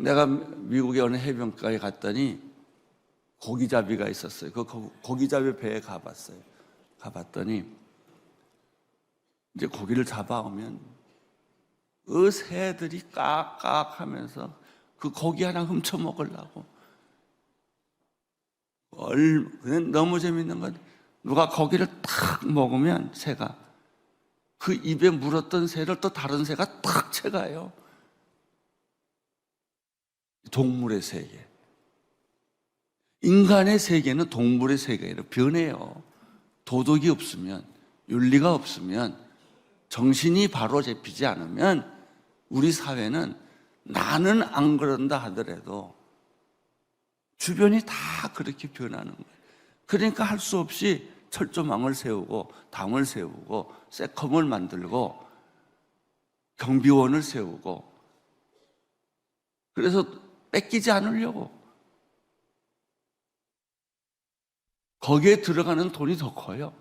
내가 미국의 어느 해변가에 갔더니 고기잡이가 있었어요. 그 고기잡이 배에 가봤어요. 가봤더니 이제 고기를 잡아오면 그 새들이 깍깍 하면서 그 고기 하나 훔쳐 먹으려고. 너무 재밌는 건 누가 고기를 탁 먹으면 새가 그 입에 물었던 새를 또 다른 새가 탁 채가요. 동물의 세계. 인간의 세계는 동물의 세계로 변해요. 도덕이 없으면, 윤리가 없으면, 정신이 바로 잡히지 않으면 우리 사회는 나는 안 그런다 하더라도 주변이 다 그렇게 변하는 거예요. 그러니까 할 수 없이 철조망을 세우고 담을 세우고 세컴을 만들고 경비원을 세우고 그래서 뺏기지 않으려고 거기에 들어가는 돈이 더 커요.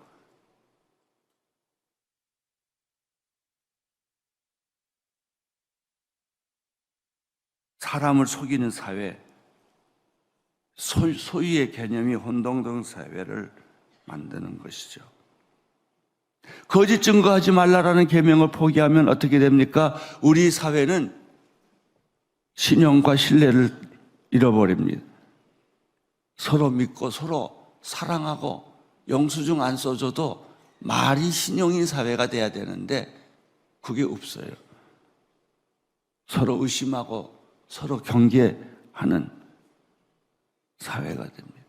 사람을 속이는 사회, 소유의 개념이 혼동된 사회를 만드는 것이죠. 거짓 증거하지 말라라는 계명을 포기하면 어떻게 됩니까? 우리 사회는 신용과 신뢰를 잃어버립니다. 서로 믿고 서로 사랑하고 영수증 안 써줘도 말이 신용인 사회가 돼야 되는데 그게 없어요. 서로 의심하고 서로 경계하는 사회가 됩니다.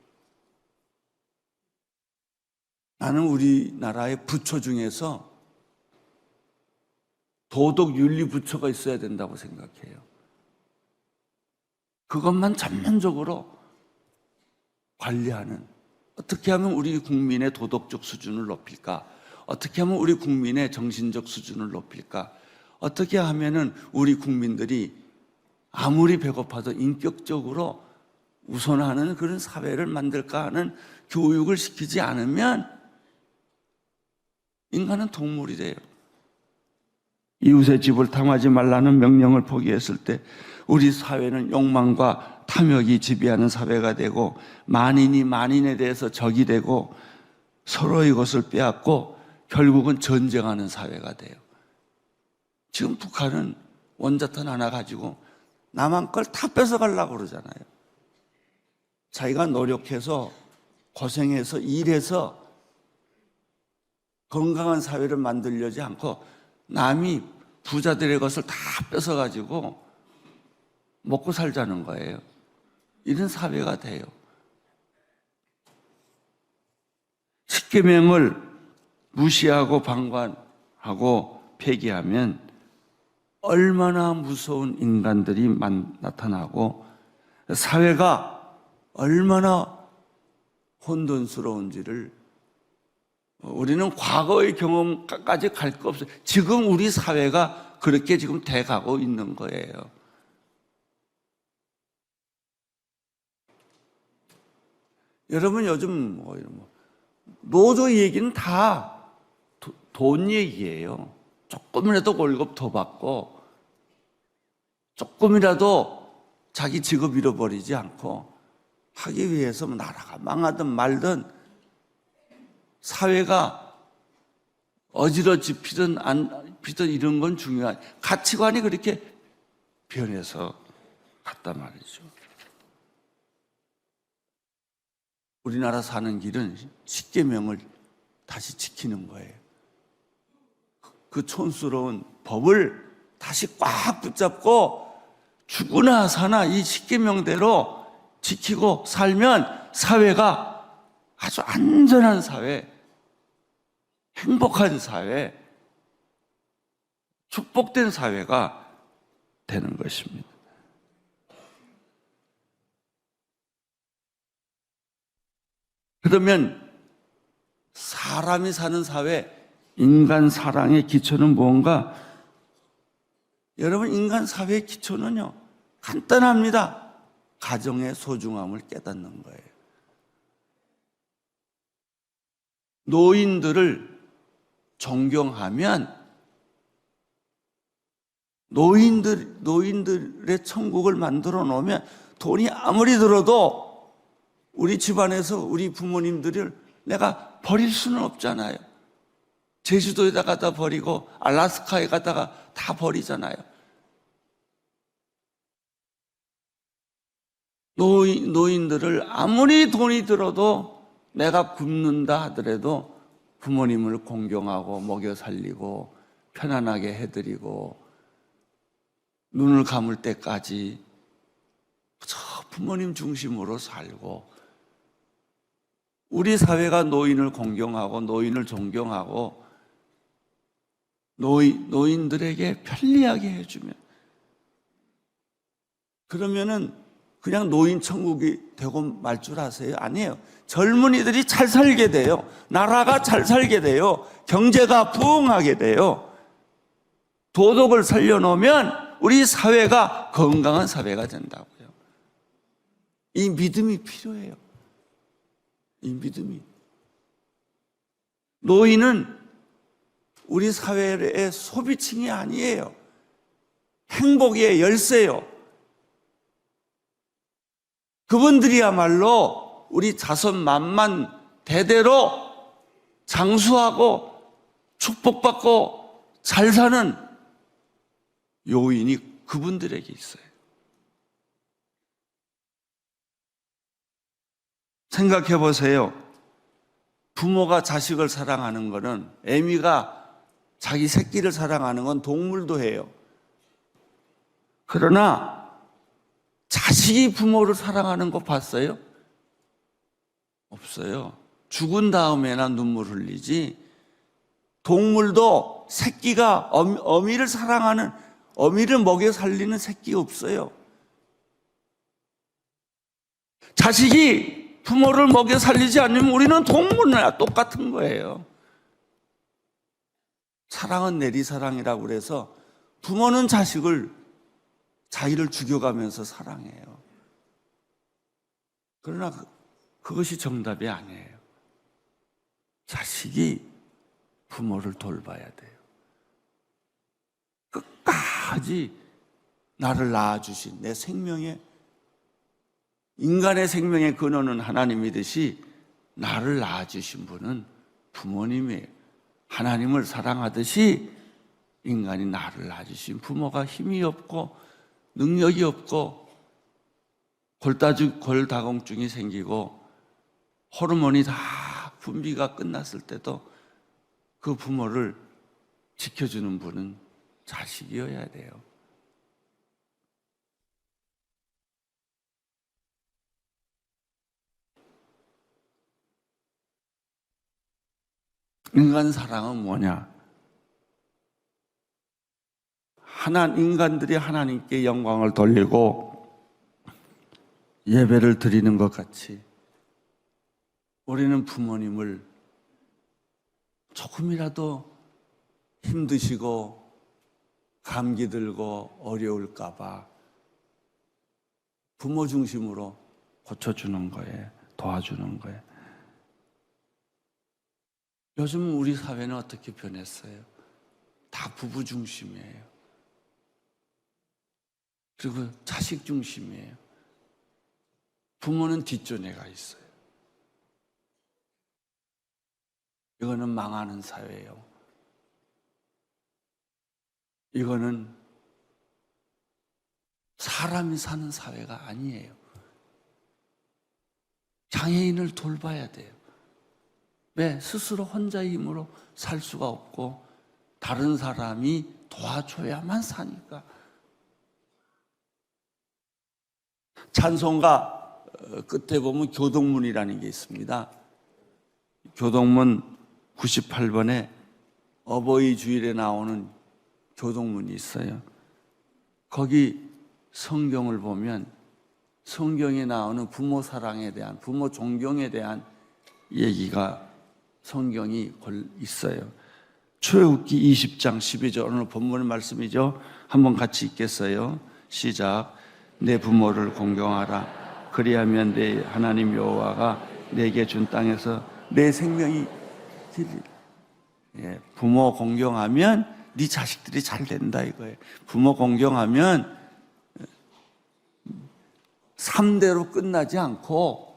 나는 우리나라의 부처 중에서 도덕윤리부처가 있어야 된다고 생각해요. 그것만 전면적으로 관리하는, 어떻게 하면 우리 국민의 도덕적 수준을 높일까? 어떻게 하면 우리 국민의 정신적 수준을 높일까? 어떻게 하면은 우리 국민들이 아무리 배고파도 인격적으로 우선하는 그런 사회를 만들까 하는 교육을 시키지 않으면 인간은 동물이 돼요. 이웃의 집을 탐하지 말라는 명령을 포기했을 때 우리 사회는 욕망과 탐욕이 지배하는 사회가 되고 만인이 만인에 대해서 적이 되고 서로의 것을 빼앗고 결국은 전쟁하는 사회가 돼요. 지금 북한은 원자탄 하나 가지고 남한 걸 다 뺏어가려고 그러잖아요. 자기가 노력해서 고생해서 일해서 건강한 사회를 만들려지 않고 남이 부자들의 것을 다 뺏어가지고 먹고 살자는 거예요. 이런 사회가 돼요. 십계명을 무시하고 방관하고 폐기하면 얼마나 무서운 인간들이 나타나고 사회가 얼마나 혼돈스러운지를 우리는 과거의 경험까지 갈 거 없어요. 지금 우리 사회가 그렇게 지금 돼가고 있는 거예요. 여러분 요즘 노조 얘기는 다 돈 얘기예요. 조금이라도 월급 더 받고 조금이라도 자기 직업 잃어버리지 않고 하기 위해서 나라가 망하든 말든 사회가 어지러지 피든 안 피든 이런 건 중요한 가치관이 그렇게 변해서 갔단 말이죠. 우리나라 사는 길은 십계명을 다시 지키는 거예요. 그 촌스러운 법을 다시 꽉 붙잡고 죽으나 사나 이 십계명대로 지키고 살면 사회가 아주 안전한 사회, 행복한 사회, 축복된 사회가 되는 것입니다. 그러면 사람이 사는 사회, 인간 사랑의 기초는 무언가? 여러분, 인간 사회의 기초는요, 간단합니다. 가정의 소중함을 깨닫는 거예요. 노인들을 존경하면 노인들의 천국을 만들어 놓으면 돈이 아무리 들어도 우리 집안에서 우리 부모님들을 내가 버릴 수는 없잖아요. 제주도에다 갖다 버리고 알라스카에 갖다가 다 버리잖아요. 노인들을 아무리 돈이 들어도 내가 굶는다 하더라도 부모님을 공경하고 먹여 살리고 편안하게 해드리고 눈을 감을 때까지 저 부모님 중심으로 살고, 우리 사회가 노인을 공경하고 노인을 존경하고 노인들에게 편리하게 해주면, 그러면은 그냥 노인 천국이 되고 말 줄 아세요? 아니에요. 젊은이들이 잘 살게 돼요. 나라가 잘 살게 돼요. 경제가 부흥하게 돼요. 도덕을 살려놓으면 우리 사회가 건강한 사회가 된다고요. 이 믿음이 필요해요. 이 믿음이. 노인은 우리 사회의 소비층이 아니에요. 행복의 열쇠요. 그분들이야말로 우리 자손 만만 대대로 장수하고 축복받고 잘 사는 요인이 그분들에게 있어요. 생각해 보세요. 부모가 자식을 사랑하는 것은, 애미가 자기 새끼를 사랑하는 건 동물도 해요. 그러나 자식이 부모를 사랑하는 거 봤어요? 없어요. 죽은 다음에나 눈물 흘리지. 동물도 새끼가 어미를 사랑하는, 어미를 먹여 살리는 새끼 없어요. 자식이 부모를 먹여 살리지 않으면 우리는 동물이나 똑같은 거예요. 사랑은 내리사랑이라고 그래서 부모는 자기를 죽여가면서 사랑해요. 그러나 그것이 정답이 아니에요. 자식이 부모를 돌봐야 돼요. 끝까지 나를 낳아주신, 내 생명의, 인간의 생명의 근원은 하나님이듯이 나를 낳아주신 분은 부모님이에요. 하나님을 사랑하듯이 인간이 나를 낳아주신 부모가 힘이 없고 능력이 없고 골다공증이 생기고 호르몬이 다 분비가 끝났을 때도 그 부모를 지켜주는 분은 자식이어야 돼요. 인간 사랑은 뭐냐? 인간들이 하나님께 영광을 돌리고 예배를 드리는 것 같이 우리는 부모님을 조금이라도 힘드시고 감기 들고 어려울까 봐 부모 중심으로 고쳐주는 거예요. 도와주는 거예요. 요즘 우리 사회는 어떻게 변했어요? 다 부부 중심이에요. 그리고 자식 중심이에요. 부모는 뒷전에 가 있어요. 이거는 망하는 사회예요. 이거는 사람이 사는 사회가 아니에요. 장애인을 돌봐야 돼요. 왜? 스스로 혼자의 힘으로 살 수가 없고 다른 사람이 도와줘야만 사니까. 찬송가 끝에 보면 교동문이라는 게 있습니다. 교동문 98번에 어버이 주일에 나오는 교동문이 있어요. 거기 성경을 보면 성경에 나오는 부모 사랑에 대한, 부모 존경에 대한 얘기가 성경이 있어요. 출애굽기 20장 12절, 오늘 본문의 말씀이죠. 한번 같이 읽겠어요. 시작. 내 부모를 공경하라. 그리하면 내 하나님 여호와가 내게 준 땅에서 내 생명이 부모 공경하면 네 자식들이 잘 된다 이거예요. 부모 공경하면 3대로 끝나지 않고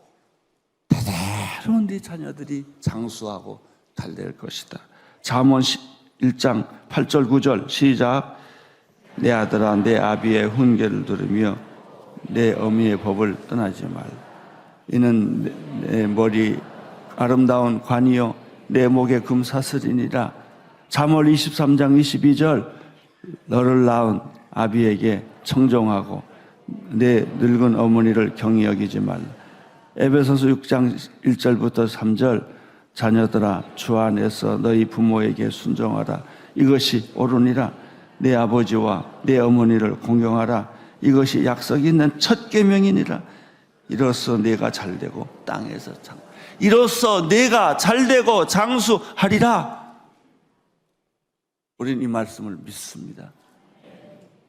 대대로 네 자녀들이 장수하고 잘 될 것이다. 잠언 1장 8절 9절 시작. 내 아들아 내 아비의 훈계를 들으며 내 어미의 법을 떠나지 말라. 이는 내 머리 아름다운 관이요 내 목에 금사슬이니라. 잠언 23장 22절 너를 낳은 아비에게 청종하고 내 늙은 어머니를 경히 여기지 말라. 에베소서 6장 1절부터 3절 자녀들아 주 안에서 너희 부모에게 순종하라. 이것이 옳으니라. 내 아버지와 내 어머니를 공경하라. 이것이 약속 있는 첫 계명이니라. 이로써 내가 잘되고 땅에서 이로써 내가 잘되고 장수하리라. 우리는 이 말씀을 믿습니다.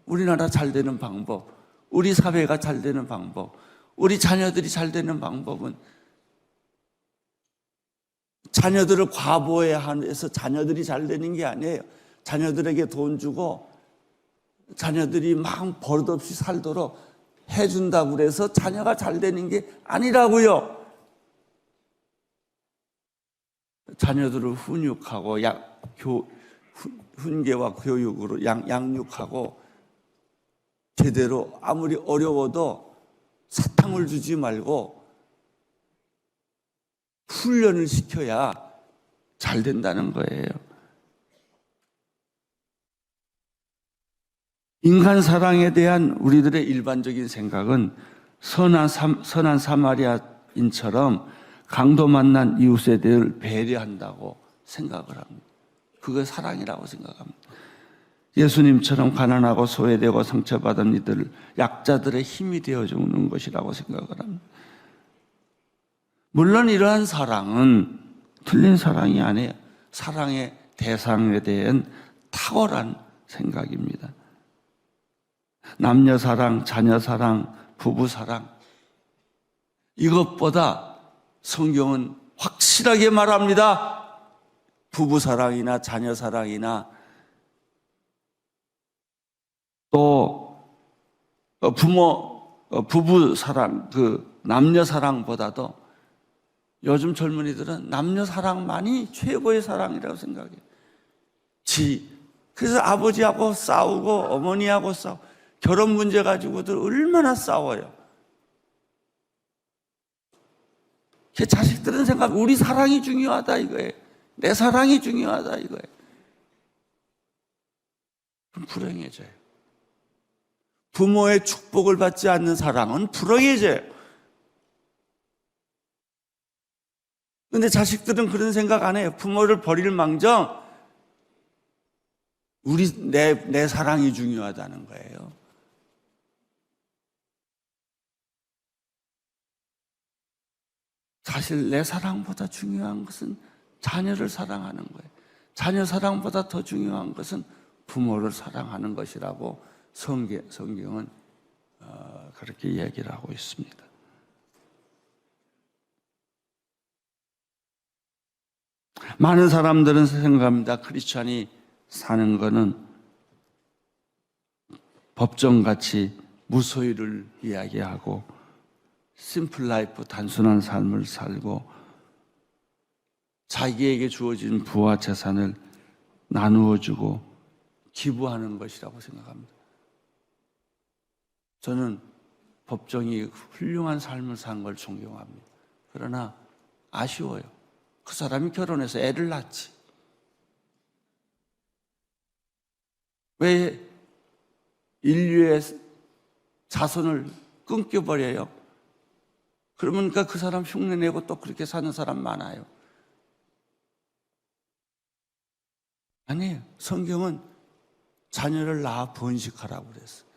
우리나라 잘되는 방법, 우리 사회가 잘되는 방법, 우리 자녀들이 잘되는 방법은 자녀들을 과보해서 자녀들이 잘되는 게 아니에요. 자녀들에게 돈 주고 자녀들이 막 버릇없이 살도록 해준다고 그래서 자녀가 잘되는 게 아니라고요. 자녀들을 훈육하고 훈계와 교육으로 양육하고 제대로 아무리 어려워도 사탕을 주지 말고 훈련을 시켜야 잘 된다는 거예요. 인간 사랑에 대한 우리들의 일반적인 생각은 선한 사마리아인처럼 강도 만난 이웃에 대해 배려한다고 생각을 합니다. 그게 사랑이라고 생각합니다. 예수님처럼 가난하고 소외되고 상처받은 이들, 약자들의 힘이 되어주는 것이라고 생각을 합니다. 물론 이러한 사랑은 틀린 사랑이 아니에요. 사랑의 대상에 대한 탁월한 생각입니다. 남녀 사랑, 자녀 사랑, 부부 사랑, 이것보다 성경은 확실하게 말합니다. 부부 사랑이나 자녀 사랑이나 또 부부 사랑, 남녀 사랑보다도 요즘 젊은이들은 남녀 사랑만이 최고의 사랑이라고 생각해요. 그래서 아버지하고 싸우고 어머니하고 싸우고 결혼 문제 가지고들 얼마나 싸워요. 자식들은 생각, 우리 사랑이 중요하다 이거예요. 내 사랑이 중요하다 이거예요. 그럼 불행해져요. 부모의 축복을 받지 않는 사랑은 불행해져요. 근데 자식들은 그런 생각 안 해요. 부모를 버릴 망정 내 사랑이 중요하다는 거예요. 사실 내 사랑보다 중요한 것은 자녀를 사랑하는 거예요. 자녀 사랑보다 더 중요한 것은 부모를 사랑하는 것이라고 성경은 그렇게 얘기를 하고 있습니다. 많은 사람들은 생각합니다. 크리스찬이 사는 것은 법정같이 무소유를 이야기하고 심플 라이프, 단순한 삶을 살고 자기에게 주어진 부와 재산을 나누어주고 기부하는 것이라고 생각합니다. 저는 법정이 훌륭한 삶을 산 걸 존경합니다. 그러나 아쉬워요. 그 사람이 결혼해서 애를 낳지. 왜 인류의 자손을 끊겨버려요? 그러니까 그 사람 흉내내고 또 그렇게 사는 사람 많아요. 아니에요. 성경은 자녀를 낳아 번식하라고 그랬어요.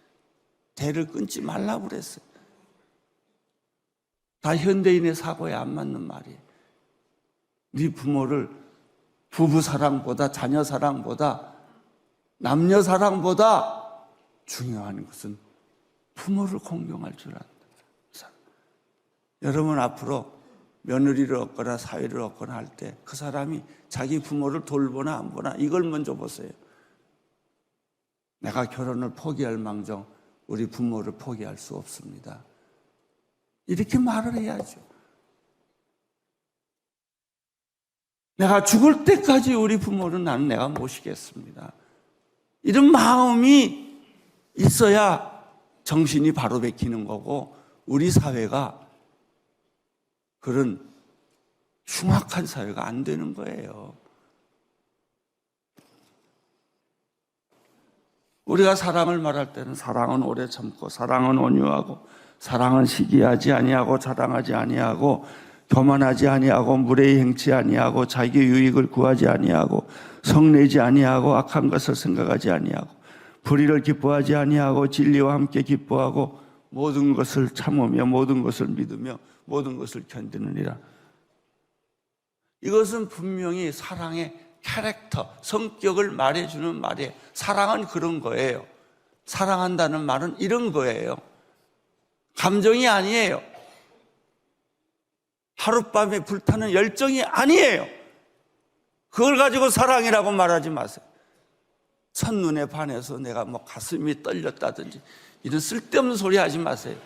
대를 끊지 말라고 그랬어요. 다 현대인의 사고에 안 맞는 말이에요. 네 부모를 부부 사랑보다 자녀 사랑보다 남녀 사랑보다 중요한 것은 부모를 공경할 줄 안다. 여러분 앞으로 며느리를 얻거나 사위를 얻거나 할 때 그 사람이 자기 부모를 돌보나 안 보나 이걸 먼저 보세요. 내가 결혼을 포기할 망정 우리 부모를 포기할 수 없습니다. 이렇게 말을 해야죠. 내가 죽을 때까지 우리 부모를 나는 내가 모시겠습니다. 이런 마음이 있어야 정신이 바로 베끼는 거고 우리 사회가 그런 흉악한 사회가 안 되는 거예요. 우리가 사랑을 말할 때는 사랑은 오래 참고 사랑은 온유하고 사랑은 시기하지 아니하고 자랑하지 아니하고 교만하지 아니하고 무례히 행치 아니하고 자기 유익을 구하지 아니하고 성내지 아니하고 악한 것을 생각하지 아니하고 불의를 기뻐하지 아니하고 진리와 함께 기뻐하고 모든 것을 참으며 모든 것을 믿으며 모든 것을 견디느니라. 이것은 분명히 사랑의 캐릭터, 성격을 말해주는 말이에요. 사랑은 그런 거예요. 사랑한다는 말은 이런 거예요. 감정이 아니에요. 하룻밤에 불타는 열정이 아니에요. 그걸 가지고 사랑이라고 말하지 마세요. 첫눈에 반해서 내가 뭐 가슴이 떨렸다든지 이런 쓸데없는 소리 하지 마세요.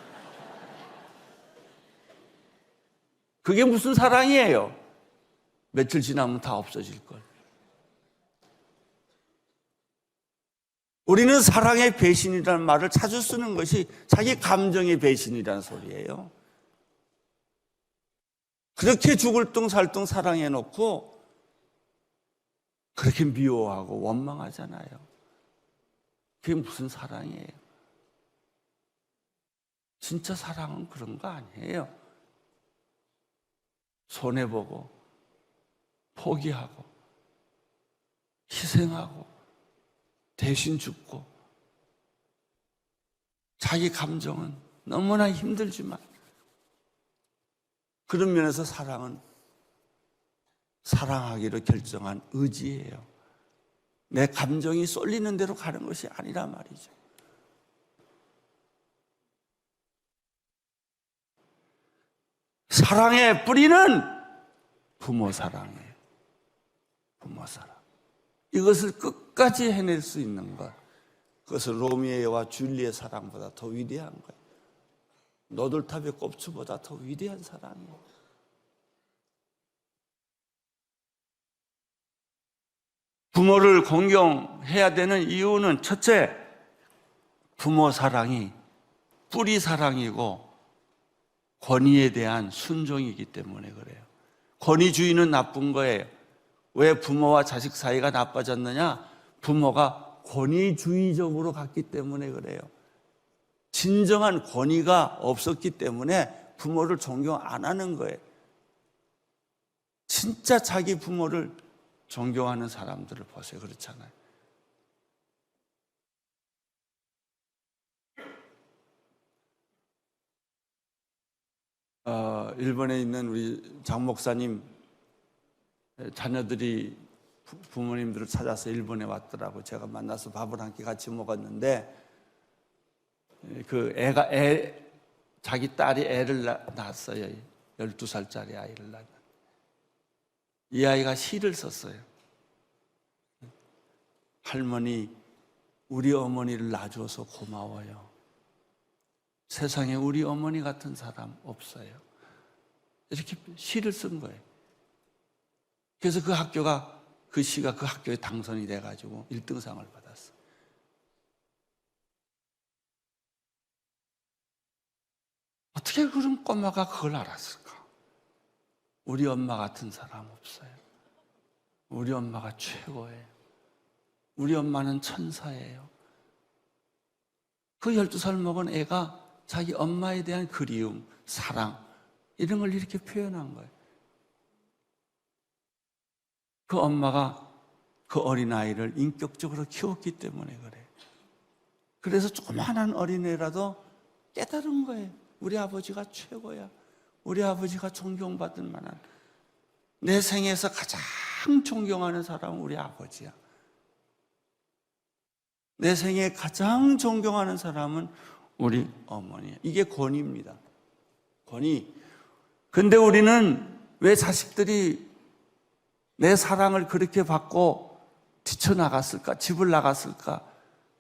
그게 무슨 사랑이에요? 며칠 지나면 다 없어질 걸. 우리는 사랑의 배신이라는 말을 자주 쓰는 것이 자기 감정의 배신이라는 소리예요. 그렇게 죽을 둥 살 둥 사랑해놓고 그렇게 미워하고 원망하잖아요. 그게 무슨 사랑이에요? 진짜 사랑은 그런 거 아니에요. 손해보고 포기하고 희생하고 대신 죽고 자기 감정은 너무나 힘들지만 그런 면에서 사랑은 사랑하기로 결정한 의지예요. 내 감정이 쏠리는 대로 가는 것이 아니라 말이죠. 사랑의 뿌리는 부모 사랑이에요. 부모 사랑. 이것을 끝까지 해낼 수 있는 것. 그것은 로미오와 줄리의 사랑보다 더 위대한 거예요. 노들탑의 꼽추보다 더 위대한 사랑이에요. 부모를 공경해야 되는 이유는 첫째, 부모 사랑이 뿌리 사랑이고 권위에 대한 순종이기 때문에 그래요. 권위주의는 나쁜 거예요. 왜 부모와 자식 사이가 나빠졌느냐? 부모가 권위주의적으로 갔기 때문에 그래요. 진정한 권위가 없었기 때문에 부모를 존경 안 하는 거예요. 진짜 자기 부모를 존경하는 사람들을 보세요. 그렇잖아요. 일본에 있는 우리 장 목사님 자녀들이 부모님들을 찾아서 일본에 왔더라고. 제가 만나서 밥을 한 끼 같이 먹었는데 그 자기 딸이 애를 낳았어요. 12살짜리 아이를 낳았는데 이 아이가 시를 썼어요. 할머니, 우리 어머니를 낳아줘서 고마워요. 세상에 우리 어머니 같은 사람 없어요. 이렇게 시를 쓴 거예요. 그래서 그 시가 그 학교에 당선이 돼가지고 1등상을 받았어요. 어떻게 그런 꼬마가 그걸 알았을까? 우리 엄마 같은 사람 없어요. 우리 엄마가 최고예요. 우리 엄마는 천사예요. 그 12살 먹은 애가 자기 엄마에 대한 그리움, 사랑 이런 걸 이렇게 표현한 거예요. 그 엄마가 그 어린아이를 인격적으로 키웠기 때문에 그래요. 그래서 조그마한 어린애라도 깨달은 거예요. 우리 아버지가 최고야. 우리 아버지가 존경받을 만한, 내 생에서 가장 존경하는 사람은 우리 아버지야. 내 생에 가장 존경하는 사람은 우리 어머니야. 이게 권위입니다. 권위. 근데 우리는 왜 자식들이 내 사랑을 그렇게 받고 뛰쳐나갔을까? 집을 나갔을까?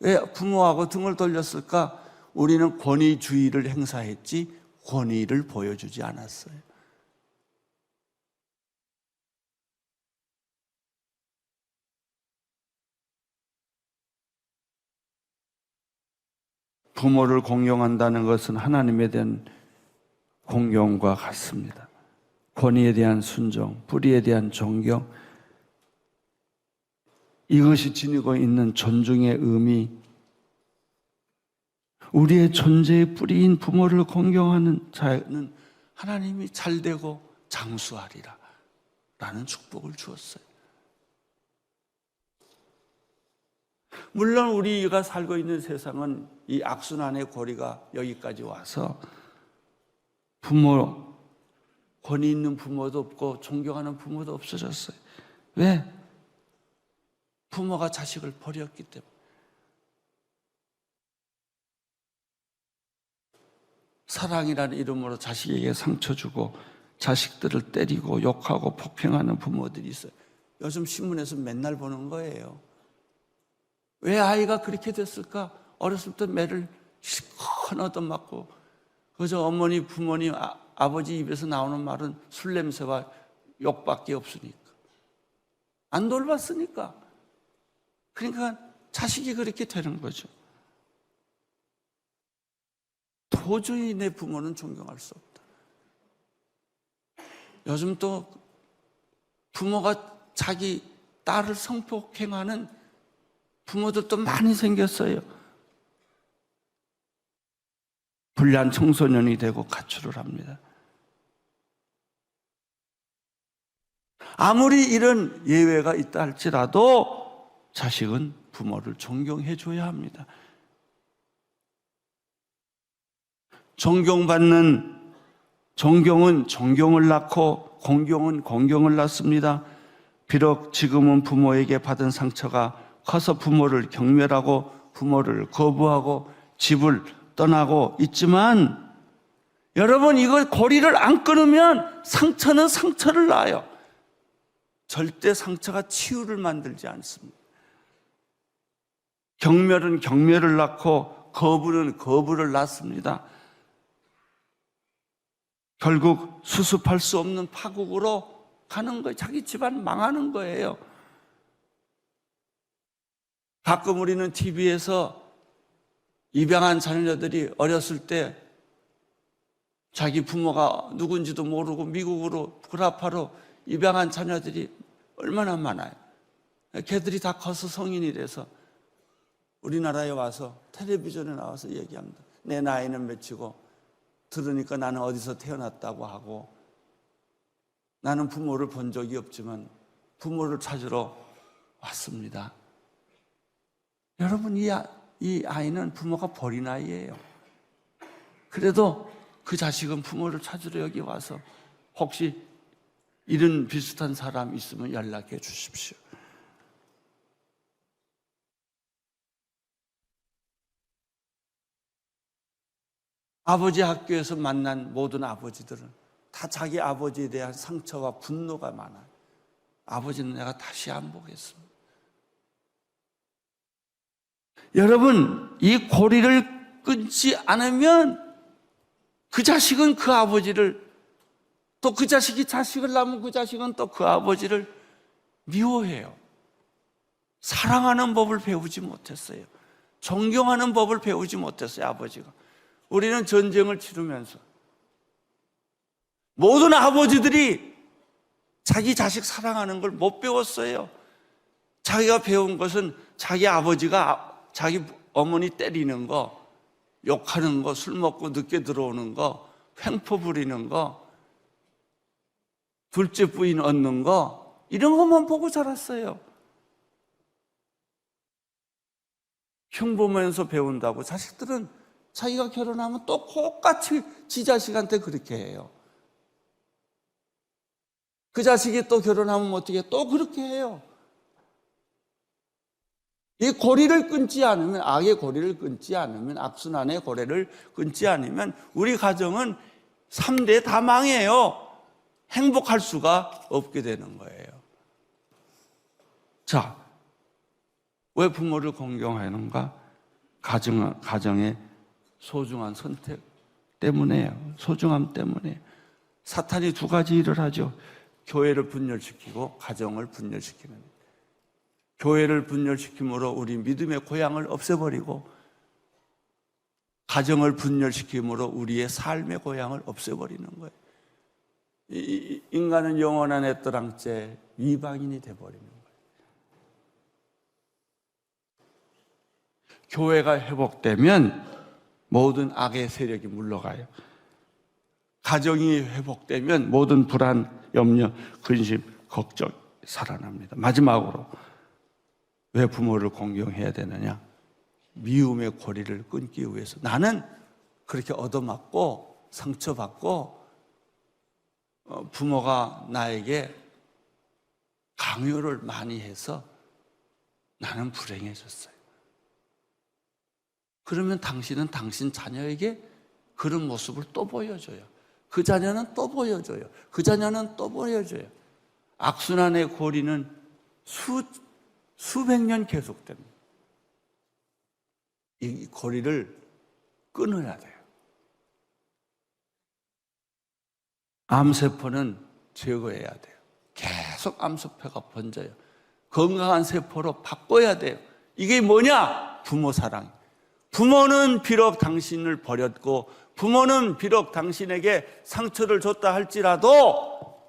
왜 부모하고 등을 돌렸을까? 우리는 권위주의를 행사했지 권위를 보여주지 않았어요. 부모를 공경한다는 것은 하나님에 대한 공경과 같습니다. 권위에 대한 순종, 뿌리에 대한 존경, 이것이 지니고 있는 존중의 의미, 우리의 존재의 뿌리인 부모를 공경하는 자는 하나님이 잘되고 장수하리라 라는 축복을 주었어요. 물론 우리가 살고 있는 세상은 이 악순환의 고리가 여기까지 와서 부모, 권위 있는 부모도 없고 존경하는 부모도 없어졌어요. 왜? 부모가 자식을 버렸기 때문에. 사랑이라는 이름으로 자식에게 상처 주고 자식들을 때리고 욕하고 폭행하는 부모들이 있어요. 요즘 신문에서 맨날 보는 거예요. 왜 아이가 그렇게 됐을까? 어렸을 때 매를 실컷 얻어맞고 그저 어머니, 부모님, 아버지 입에서 나오는 말은 술 냄새와 욕밖에 없으니까. 안 돌봤으니까. 그러니까 자식이 그렇게 되는 거죠. 도저히 내 부모는 존경할 수 없다. 요즘 또 부모가 자기 딸을 성폭행하는 부모들도 많이 생겼어요. 불량 청소년이 되고 가출을 합니다. 아무리 이런 예외가 있다 할지라도 자식은 부모를 존경해 줘야 합니다. 존경은 존경을 낳고 공경은 공경을 낳습니다. 비록 지금은 부모에게 받은 상처가 커서 부모를 경멸하고 부모를 거부하고 집을 떠나고 있지만 여러분, 이거 고리를 안 끊으면 상처는 상처를 낳아요. 절대 상처가 치유를 만들지 않습니다. 경멸은 경멸을 낳고 거부는 거부를 낳습니다. 결국 수습할 수 없는 파국으로 가는 거예요. 자기 집안 망하는 거예요. 가끔 우리는 TV에서 입양한 자녀들이 어렸을 때 자기 부모가 누군지도 모르고 미국으로 구라파로 입양한 자녀들이 얼마나 많아요. 걔들이 다 커서 성인이 돼서 우리나라에 와서 텔레비전에 나와서 얘기합니다. 내 나이는 몇이고 들으니까 나는 어디서 태어났다고 하고 나는 부모를 본 적이 없지만 부모를 찾으러 왔습니다. 여러분, 이 아이는 부모가 버린 아이예요. 그래도 그 자식은 부모를 찾으러 여기 와서 혹시 이런 비슷한 사람 있으면 연락해 주십시오. 아버지 학교에서 만난 모든 아버지들은 다 자기 아버지에 대한 상처와 분노가 많아요. 아버지는 내가 다시 안 보겠습니다. 여러분, 이 고리를 끊지 않으면 그 자식은 그 아버지를, 또 그 자식이 자식을 낳으면 그 자식은 또 그 아버지를 미워해요. 사랑하는 법을 배우지 못했어요. 존경하는 법을 배우지 못했어요, 아버지가. 우리는 전쟁을 치르면서 모든 아버지들이 자기 자식 사랑하는 걸 못 배웠어요. 자기가 배운 것은 자기 아버지가 자기 어머니 때리는 거, 욕하는 거, 술 먹고 늦게 들어오는 거, 횡포 부리는 거, 둘째 부인 얻는 거, 이런 것만 보고 자랐어요. 흉보면서 배운다고 자식들은 자기가 결혼하면 또 똑같이 지 자식한테 그렇게 해요. 그 자식이 또 결혼하면 어떻게 또 그렇게 해요. 이 고리를 끊지 않으면, 악의 고리를 끊지 않으면, 악순환의 고리를 끊지 않으면 우리 가정은 3대 다 망해요. 행복할 수가 없게 되는 거예요. 자, 왜 부모를 공경하는가? 가정의 소중한 선택 때문에요. 소중함 때문에. 사탄이 두 가지 일을 하죠. 교회를 분열시키고 가정을 분열시키는. 교회를 분열시킴으로 우리 믿음의 고향을 없애버리고, 가정을 분열시킴으로 우리의 삶의 고향을 없애버리는 거예요. 인간은 영원한 애떠랑째 이방인이 돼버리는 거예요. 교회가 회복되면 모든 악의 세력이 물러가요. 가정이 회복되면 모든 불안, 염려, 근심, 걱정이 살아납니다. 마지막으로 왜 부모를 공경해야 되느냐? 미움의 고리를 끊기 위해서. 나는 그렇게 얻어맞고 상처받고 부모가 나에게 강요를 많이 해서 나는 불행해졌어요. 그러면 당신은 당신 자녀에게 그런 모습을 또 보여줘요. 그 자녀는 또 보여줘요. 그 자녀는 또 보여줘요. 악순환의 고리는 수백 년 계속됩니다. 이 고리를 끊어야 돼요. 암세포는 제거해야 돼요. 계속 암세포가 번져요. 건강한 세포로 바꿔야 돼요. 이게 뭐냐? 부모 사랑. 부모는 비록 당신을 버렸고, 부모는 비록 당신에게 상처를 줬다 할지라도,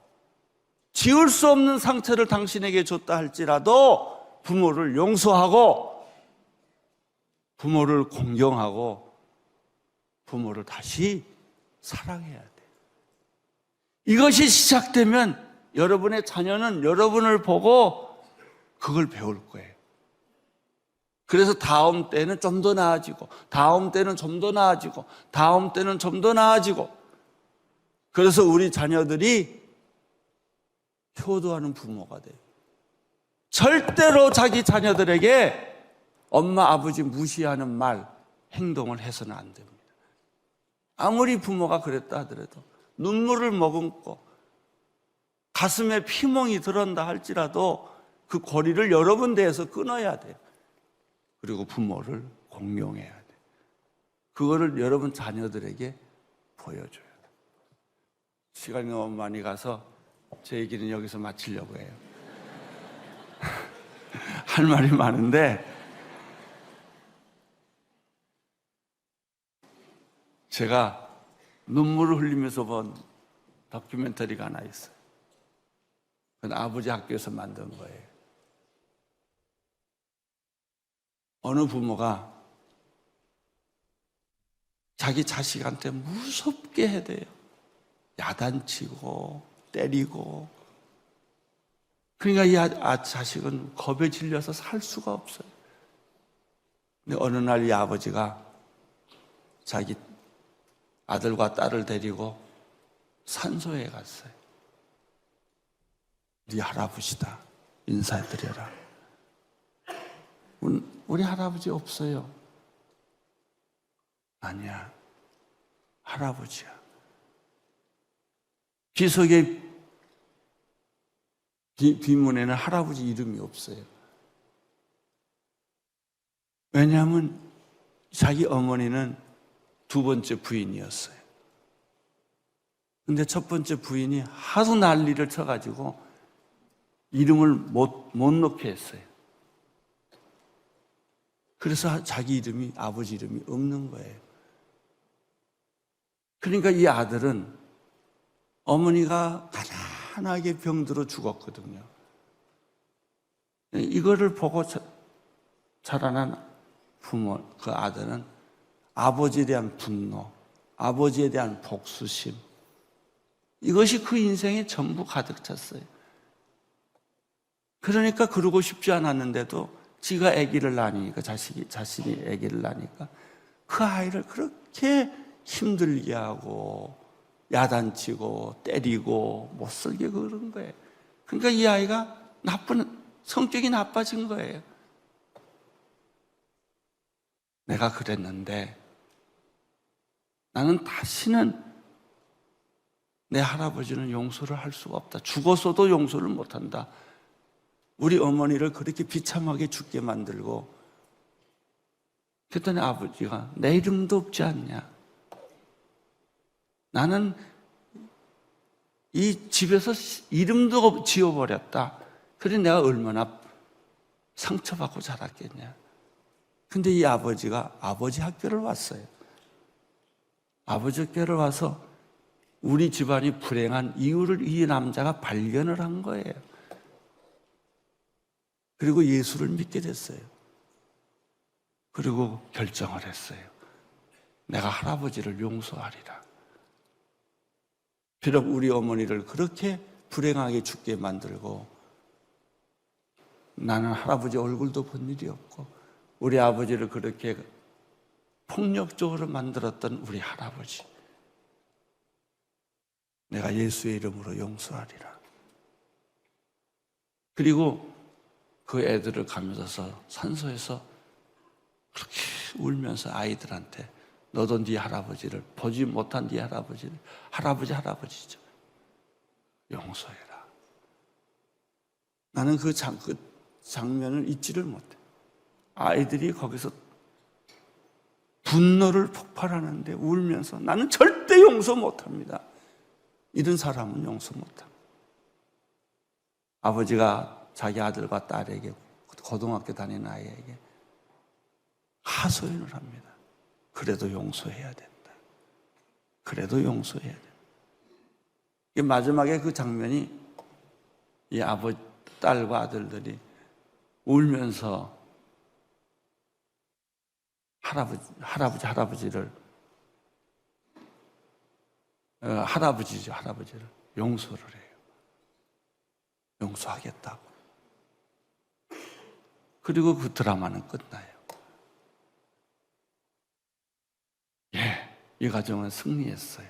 지울 수 없는 상처를 당신에게 줬다 할지라도 부모를 용서하고 부모를 공경하고 부모를 다시 사랑해야 돼요. 이것이 시작되면 여러분의 자녀는 여러분을 보고 그걸 배울 거예요. 그래서 다음 때는 좀 더 나아지고, 다음 때는 좀 더 나아지고, 다음 때는 좀 더 나아지고. 그래서 우리 자녀들이 효도하는 부모가 돼요. 절대로 자기 자녀들에게 엄마, 아버지 무시하는 말, 행동을 해서는 안 됩니다. 아무리 부모가 그랬다 하더라도, 눈물을 머금고 가슴에 피멍이 들었다 할지라도 그 고리를 여러 군데에서 끊어야 돼요. 그리고 부모를 공경해야 돼요. 그거를 여러분 자녀들에게 보여줘야 돼요. 시간이 너무 많이 가서 제 얘기는 여기서 마치려고 해요. 할 말이 많은데, 제가 눈물을 흘리면서 본 다큐멘터리가 하나 있어요. 그건 아버지 학교에서 만든 거예요. 어느 부모가 자기 자식한테 무섭게 해대요. 야단치고 때리고. 그러니까 이 자식은 겁에 질려서 살 수가 없어요. 근데 어느 날 이 아버지가 자기 아들과 딸을 데리고 산소에 갔어요. 네 할아버지다, 인사드려라. 우리 할아버지 없어요. 아니야, 할아버지야. 비석의 비문에는 할아버지 이름이 없어요. 왜냐하면 자기 어머니는 두 번째 부인이었어요. 근데 첫 번째 부인이 하도 난리를 쳐가지고 이름을 못 넣게 했어요. 그래서 자기 이름이, 아버지 이름이 없는 거예요. 그러니까 이 아들은 어머니가 가난하게 병들어 죽었거든요. 이거를 보고 자라난 부모, 그 아들은 아버지에 대한 분노, 아버지에 대한 복수심, 이것이 그 인생에 전부 가득 찼어요. 그러니까 그러고 싶지 않았는데도 지가 아기를 낳으니까, 자신이 아기를 낳으니까 그 아이를 그렇게 힘들게 하고 야단치고 때리고 못살게 그런 거예요. 그러니까 이 아이가 성격이 나빠진 거예요. 내가 그랬는데 나는 다시는 내 할아버지는 용서를 할 수가 없다. 죽었어도 용서를 못한다. 우리 어머니를 그렇게 비참하게 죽게 만들고 그랬더니 아버지가 내 이름도 없지 않냐? 나는 이 집에서 이름도 지워버렸다. 그래 내가 얼마나 상처받고 자랐겠냐. 근데 이 아버지가 아버지 학교를 왔어요. 아버지 학교를 와서 우리 집안이 불행한 이유를 이 남자가 발견을 한 거예요. 그리고 예수를 믿게 됐어요. 그리고 결정을 했어요. 내가 할아버지를 용서하리라. 비록 우리 어머니를 그렇게 불행하게 죽게 만들고 나는 할아버지 얼굴도 본 일이 없고 우리 아버지를 그렇게 폭력적으로 만들었던 우리 할아버지, 내가 예수의 이름으로 용서하리라. 그리고 그 애들을 가면서 산소에서 그렇게 울면서 아이들한테 너도 네 할아버지를 보지 못한 네 할아버지를 할아버지죠. 용서해라. 나는 그 장면을 잊지를 못해. 아이들이 거기서 분노를 폭발하는데 울면서 나는 절대 용서 못합니다. 이런 사람은 용서 못합니다. 아버지가 자기 아들과 딸에게 고등학교 다니는 아이에게 하소연을 합니다. 그래도 용서해야 된다. 그래도 용서해야 된다. 마지막에 그 장면이 이 딸과 아들들이 울면서 할아버지를 용서를 해요. 용서하겠다고. 그리고 그 드라마는 끝나요. 이 가정은 승리했어요.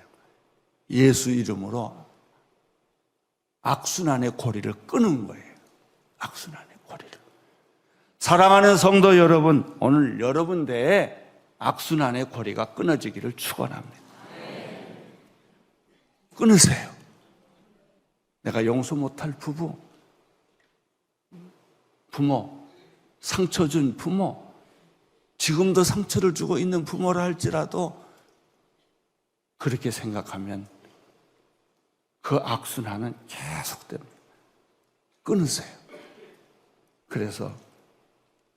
예수 이름으로 악순환의 고리를 끊은 거예요. 악순환의 고리를. 사랑하는 성도 여러분, 오늘 여러분 대에 악순환의 고리가 끊어지기를 축원합니다. 끊으세요. 내가 용서 못할 부모, 상처 준 부모, 지금도 상처를 주고 있는 부모라 할지라도 그렇게 생각하면 그 악순환은 계속됩니다. 끊으세요. 그래서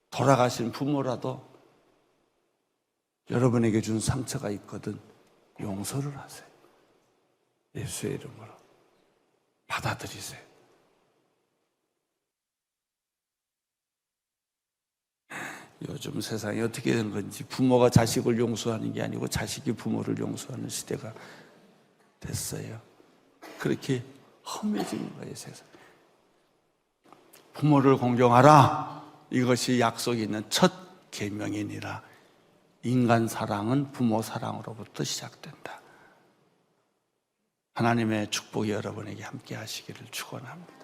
돌아가신 부모라도 여러분에게 준 상처가 있거든 용서를 하세요. 예수의 이름으로 받아들이세요. 요즘 세상이 어떻게 된 건지 부모가 자식을 용서하는 게 아니고 자식이 부모를 용서하는 시대가 됐어요. 그렇게 험해진 거예요, 세상. 부모를 공경하라. 이것이 약속이 있는 첫 계명이니라. 인간 사랑은 부모 사랑으로부터 시작된다. 하나님의 축복이 여러분에게 함께 하시기를 축원합니다.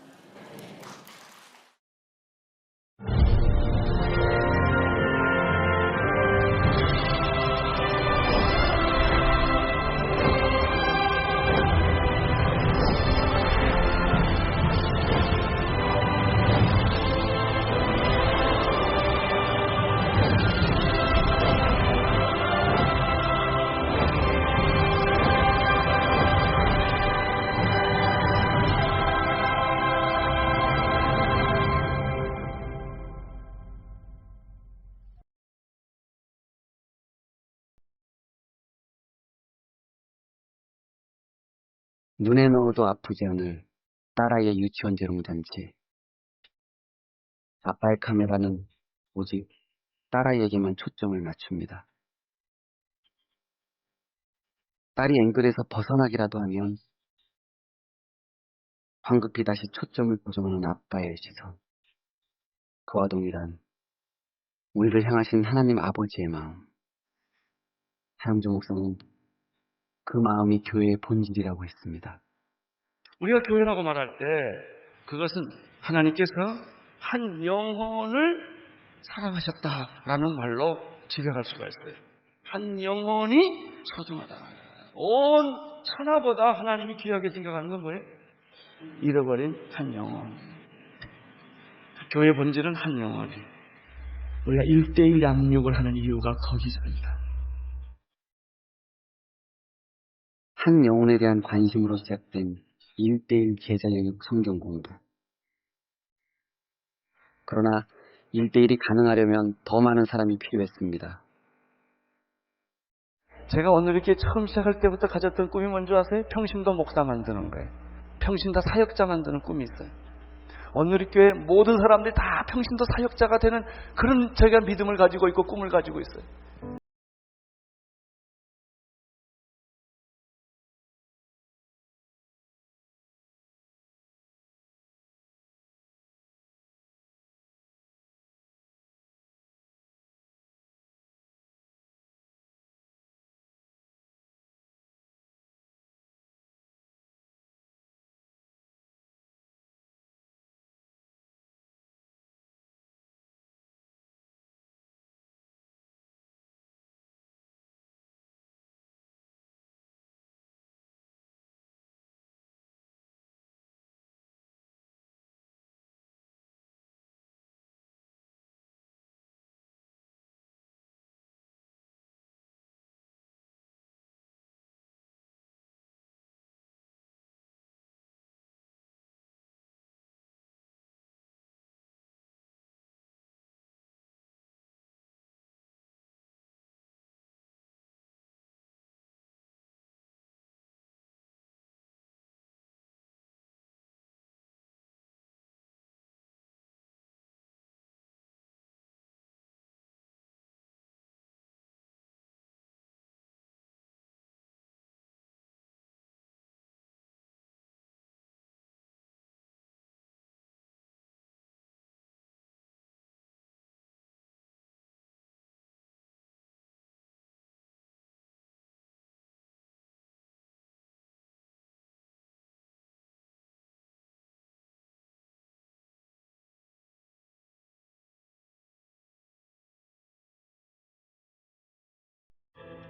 눈에 넣어도 아프지 않을 딸아이의 유치원 재롱잔치. 아빠의 카메라는 오직 딸아이에게만 초점을 맞춥니다. 딸이 앵글에서 벗어나기라도 하면 황급히 다시 초점을 고정하는 아빠의 시선. 그와 동일한 우리를 향하신 하나님 아버지의 마음. 하영주 목사는 그 마음이 교회의 본질이라고 했습니다. 우리가 교회라고 말할 때 그것은 하나님께서 한 영혼을 사랑하셨다라는 말로 지적할 수가 있어요. 한 영혼이 소중하다. 온 천하보다 하나님이 귀하게 생각하는 건 뭐예요? 잃어버린 한 영혼. 교회의 본질은 한 영혼이. 우리가 1대1 양육을 하는 이유가 거기서입니다. 한 영혼에 대한 관심으로 시작된 1대1 제자 영역 성경 공부. 그러나 1대1이 가능하려면 더 많은 사람이 필요했습니다. 제가 오늘 이렇게 처음 시작할 때부터 가졌던 꿈이 뭔지 아세요? 평신도 목사 만드는 거예요. 평신도 사역자 만드는 꿈이 있어요. 오늘 교회 모든 사람들이 다 평신도 사역자가 되는 그런 제가 믿음을 가지고 있고 꿈을 가지고 있어요.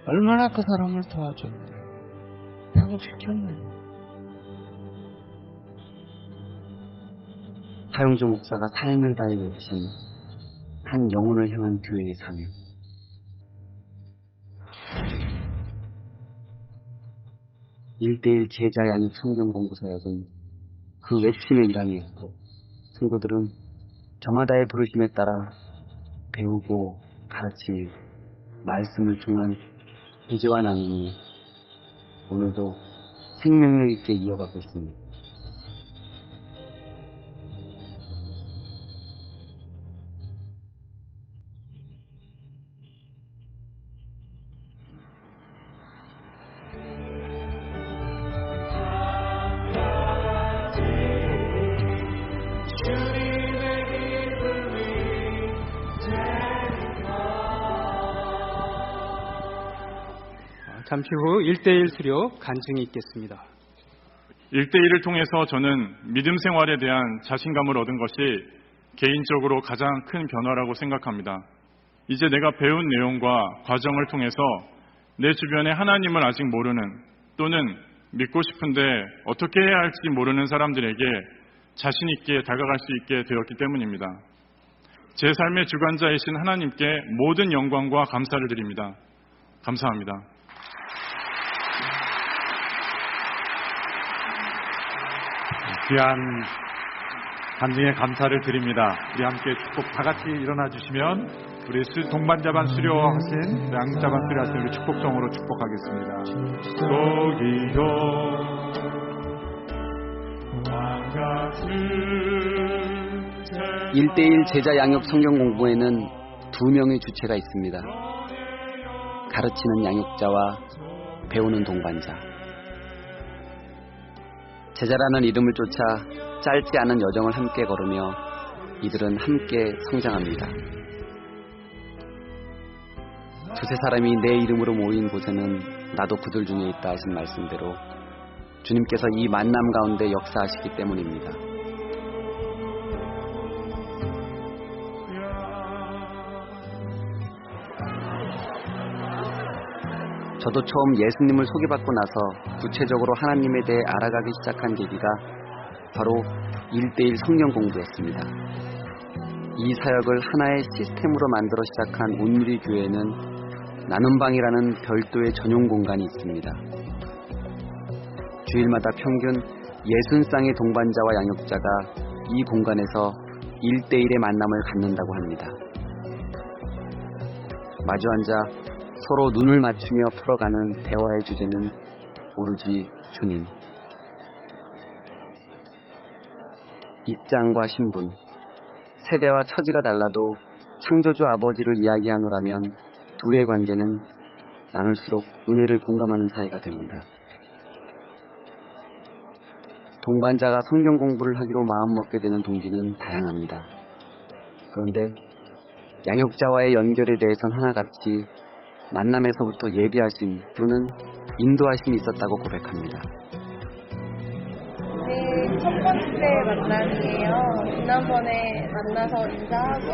얼마나 그 사람을 도와줬네. 회복시켰네. 하용조 목사가 삶을 다해 외친 한 영혼을 향한 교회의 사명. 1대1 제자 양육 성경 공부 사역은 그 외침의 일환이었고, 성도들은 저마다의 부르심에 따라 배우고 가르치며 말씀을 통한 교제와 나눔이 오늘도 생명력 있게 이어가고 있습니다. 잠시 후 1대1 수료 간증이 있겠습니다. 1대1을 통해서 저는 믿음 생활에 대한 자신감을 얻은 것이 개인적으로 가장 큰 변화라고 생각합니다. 이제 내가 배운 내용과 과정을 통해서 내 주변에 하나님을 아직 모르는 또는 믿고 싶은데 어떻게 해야 할지 모르는 사람들에게 자신 있게 다가갈 수 있게 되었기 때문입니다. 제 삶의 주관자이신 하나님께 모든 영광과 감사를 드립니다. 감사합니다. 귀한 간증에 감사를 드립니다. 우리 함께 축복 다 같이 일어나 주시면 우리 동반자반 수료하신 양자반 수료하신 우리 축복성으로 축복하겠습니다. 속이고 왕같은 1대1 제자 양육 성경 공부에는 2명의 주체가 있습니다. 가르치는 양육자와 배우는 동반자. 제자라는 이름을 쫓아 짧지 않은 여정을 함께 걸으며 이들은 함께 성장합니다. 두세 사람이 내 이름으로 모인 곳에는 나도 그들 중에 있다 하신 말씀대로 주님께서 이 만남 가운데 역사하시기 때문입니다. 저도 처음 예수님을 소개받고 나서 구체적으로 하나님에 대해 알아가기 시작한 계기가 바로 1대1 성경 공부였습니다. 이 사역을 하나의 시스템으로 만들어 시작한 온누리 교회는 나눔방이라는 별도의 전용 공간이 있습니다. 주일마다 평균 60쌍의 동반자와 양육자가 이 공간에서 1대1의 만남을 갖는다고 합니다. 마주 앉아 서로 눈을 맞추며 풀어가는 대화의 주제는 오로지 주님. 입장과 신분, 세대와 처지가 달라도 창조주 아버지를 이야기하노라면 둘의 관계는 나눌수록 은혜를 공감하는 사이가 됩니다. 동반자가 성경 공부를 하기로 마음먹게 되는 동기는 다양합니다. 그런데 양육자와의 연결에 대해선 하나같이 만남에서부터 예비하심 또는 인도하심이 있었다고 고백합니다. 네, 첫 번째 만남이에요. 지난번에 만나서 인사하고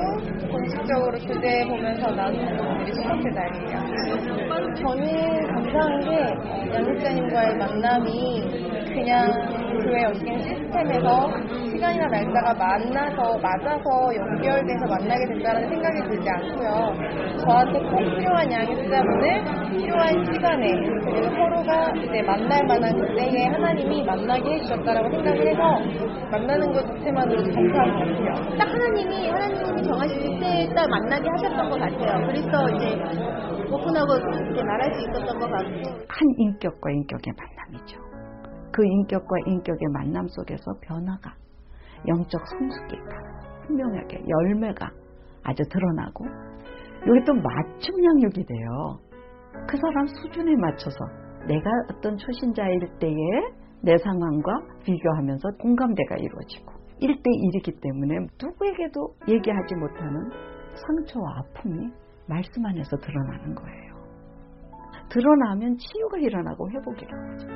공식적으로 교대 보면서 나누는 오늘이 첫 번째 날이에요. 저는 감사한 게 양육자님과의 만남이 그냥 교회 연계 시스템에서 시간이나 날짜가 맞아서 연결돼서 만나게 된다는 생각이 들지 않고요. 저한테 꼭 필요한 양육자분을 필요한 시간에 그리고 서로가 이제 만날 만한 그때에 하나님이 만나게 해주셨다라고 생각을 해서 만나는 것 자체만으로도 감사한 것 같아요. 딱 하나님이 정하신 그때 딱 만나게 하셨던 것 같아요. 그래서 이제 오픈하고 이렇게 말할 수 있었던 것 같고. 한 인격과 인격의 만남이죠. 그 인격과 인격의 만남 속에서 변화가, 영적 성숙기가 분명하게 열매가 아주 드러나고, 여기 또 맞춤 양육이 돼요. 그 사람 수준에 맞춰서 내가 어떤 초신자일 때에 내 상황과 비교하면서 공감대가 이루어지고, 1대1이기 때문에 누구에게도 얘기하지 못하는 상처와 아픔이 말씀 안에서 드러나는 거예요. 드러나면 치유가 일어나고 회복이 일어나죠.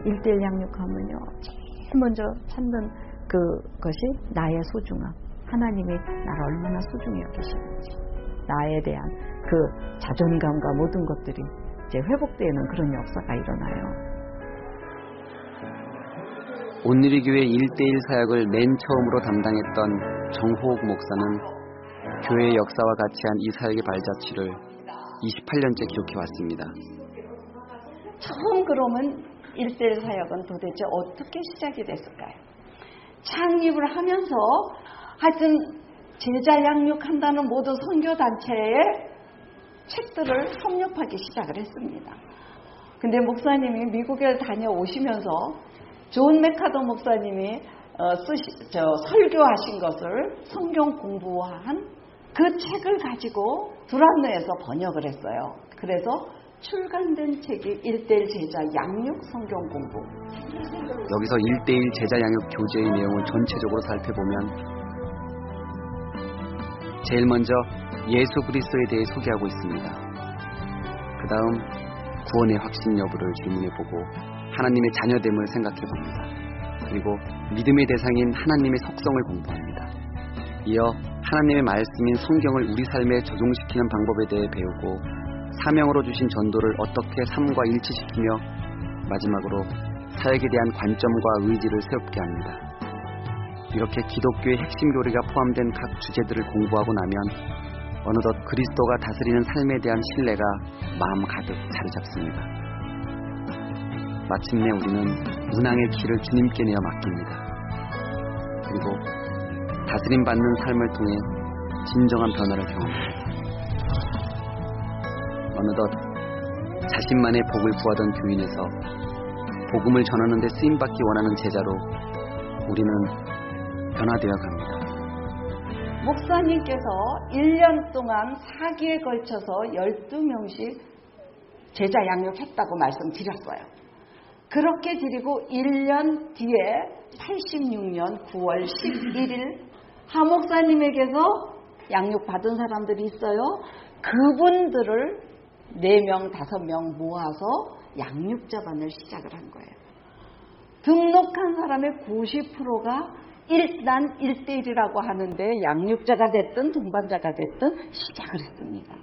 1대1 양육하면요, 제일 먼저 찾는 그것이 나의 소중함, 하나님이 나를 얼마나 소중히 여기시는지, 나에 대한 그 자존감과 모든 것들이 이제 회복되는 그런 역사가 일어나요. 온누리 교회 1대1 사역을 맨 처음으로 담당했던 정호옥 목사는 교회의 역사와 같이 한 이 사역의 발자취를 28년째 기록해 왔습니다. 처음 그러면 1대1 사역은 도대체 어떻게 시작이 됐을까요? 창립을 하면서 하여튼 제자 양육한다는 모든 선교단체의 책들을 섭렵하기 시작을 했습니다. 근데 목사님이 미국에 다녀오시면서 존 맥카더 목사님이 설교하신 것을 성경 공부한 그 책을 가지고 두란노에서 번역을 했어요. 그래서 출간된 책이 1대1 제자 양육 성경 공부. 여기서 1대1 제자 양육 교재의 내용을 전체적으로 살펴보면 제일 먼저 예수 그리스도에 대해 소개하고 있습니다. 그 다음 구원의 확신 여부를 질문해보고 하나님의 자녀됨을 생각해봅니다. 그리고 믿음의 대상인 하나님의 속성을 공부합니다. 이어 하나님의 말씀인 성경을 우리 삶에 적용시키는 방법에 대해 배우고 사명으로 주신 전도를 어떻게 삶과 일치시키며 마지막으로 사역에 대한 관점과 의지를 새롭게 합니다. 이렇게 기독교의 핵심 교리가 포함된 각 주제들을 공부하고 나면 어느덧 그리스도가 다스리는 삶에 대한 신뢰가 마음 가득 자리 잡습니다. 마침내 우리는 운항의 길을 주님께 내어 맡깁니다. 그리고 다스림 받는 삶을 통해 진정한 변화를 경험합니다. 어느덧 자신만의 복을 구하던 교인에서 복음을 전하는 데 쓰임받기 원하는 제자로 우리는 변화되어 갑니다. 목사님께서 1년 동안 4기에 걸쳐서 12명씩 제자 양육했다고 말씀드렸어요. 그렇게 드리고 1년 뒤에 86년 9월 11일 하 목사님에게서 양육받은 사람들이 있어요. 그분들을 4명, 5명 모아서 양육자반을 시작을 한 거예요. 등록한 사람의 90%가 일단 1대1이라고 하는데 양육자가 됐든 동반자가 됐든 시작을 했습니다.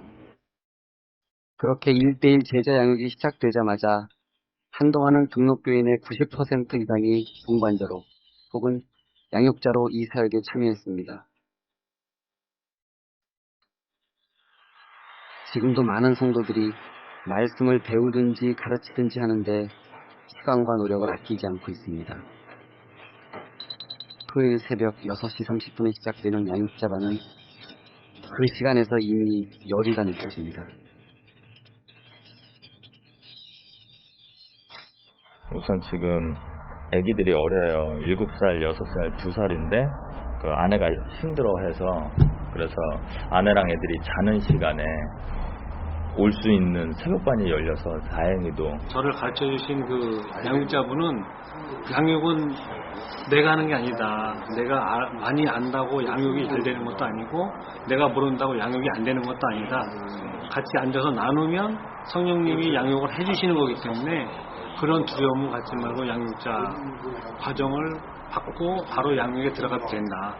그렇게 1대1 제자 양육이 시작되자마자 한동안은 등록교인의 90% 이상이 동반자로 혹은 양육자로 이 사역에 참여했습니다. 지금도 많은 성도들이 말씀을 배우든지 가르치든지 하는데 시간과 노력을 아끼지 않고 있습니다. 토요일 새벽 6시 30분에 시작되는 양육자반은 그 시간에서 이미 열의가 느껴집니다. 우선 지금 아기들이 어려요. 7살, 6살, 2살인데 그 아내가 힘들어해서 그래서 아내랑 애들이 자는 시간에 올 수 있는 새벽반이 열려서 다행히도 저를 가르쳐 주신 그 양육자분은 양육은 내가 하는 게 아니다. 내가 많이 안다고 양육이 잘 되는 것도 아니고 내가 모른다고 양육이 안 되는 것도 아니다. 같이 앉아서 나누면 성령님이 양육을 해주시는 거기 때문에 그런 두려움을 갖지 말고 양육자 과정을 받고 바로 양육에 들어가도 된다.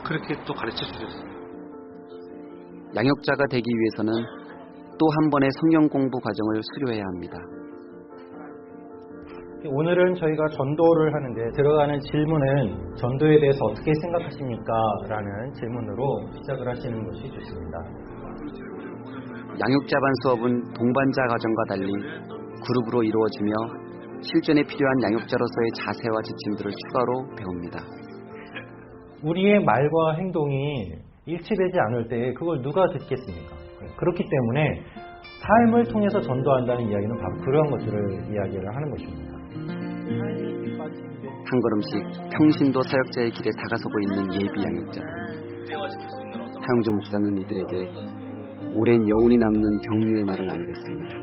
그렇게 또 가르쳐 주셨어요. 양육자가 되기 위해서는 또 한 번의 성경 공부 과정을 수료해야 합니다. 오늘은 저희가 전도를 하는데 들어가는 질문은 전도에 대해서 어떻게 생각하십니까? 라는 질문으로 시작을 하시는 것이 좋습니다. 양육자반 수업은 동반자 과정과 달리 그룹으로 이루어지며 실전에 필요한 양육자로서의 자세와 지침들을 추가로 배웁니다. 우리의 말과 행동이 일치되지 않을 때 그걸 누가 듣겠습니까? 그렇기 때문에 삶을 통해서 전도한다는 이야기는 바로 그러한 것들을 이야기를 하는 것입니다. 한 걸음씩 평신도 사역자의 길에 다가서고 있는 예비 양육자. 하영조 목사는 이들에게 오랜 여운이 남는 격려의 말을 나누겠습니다.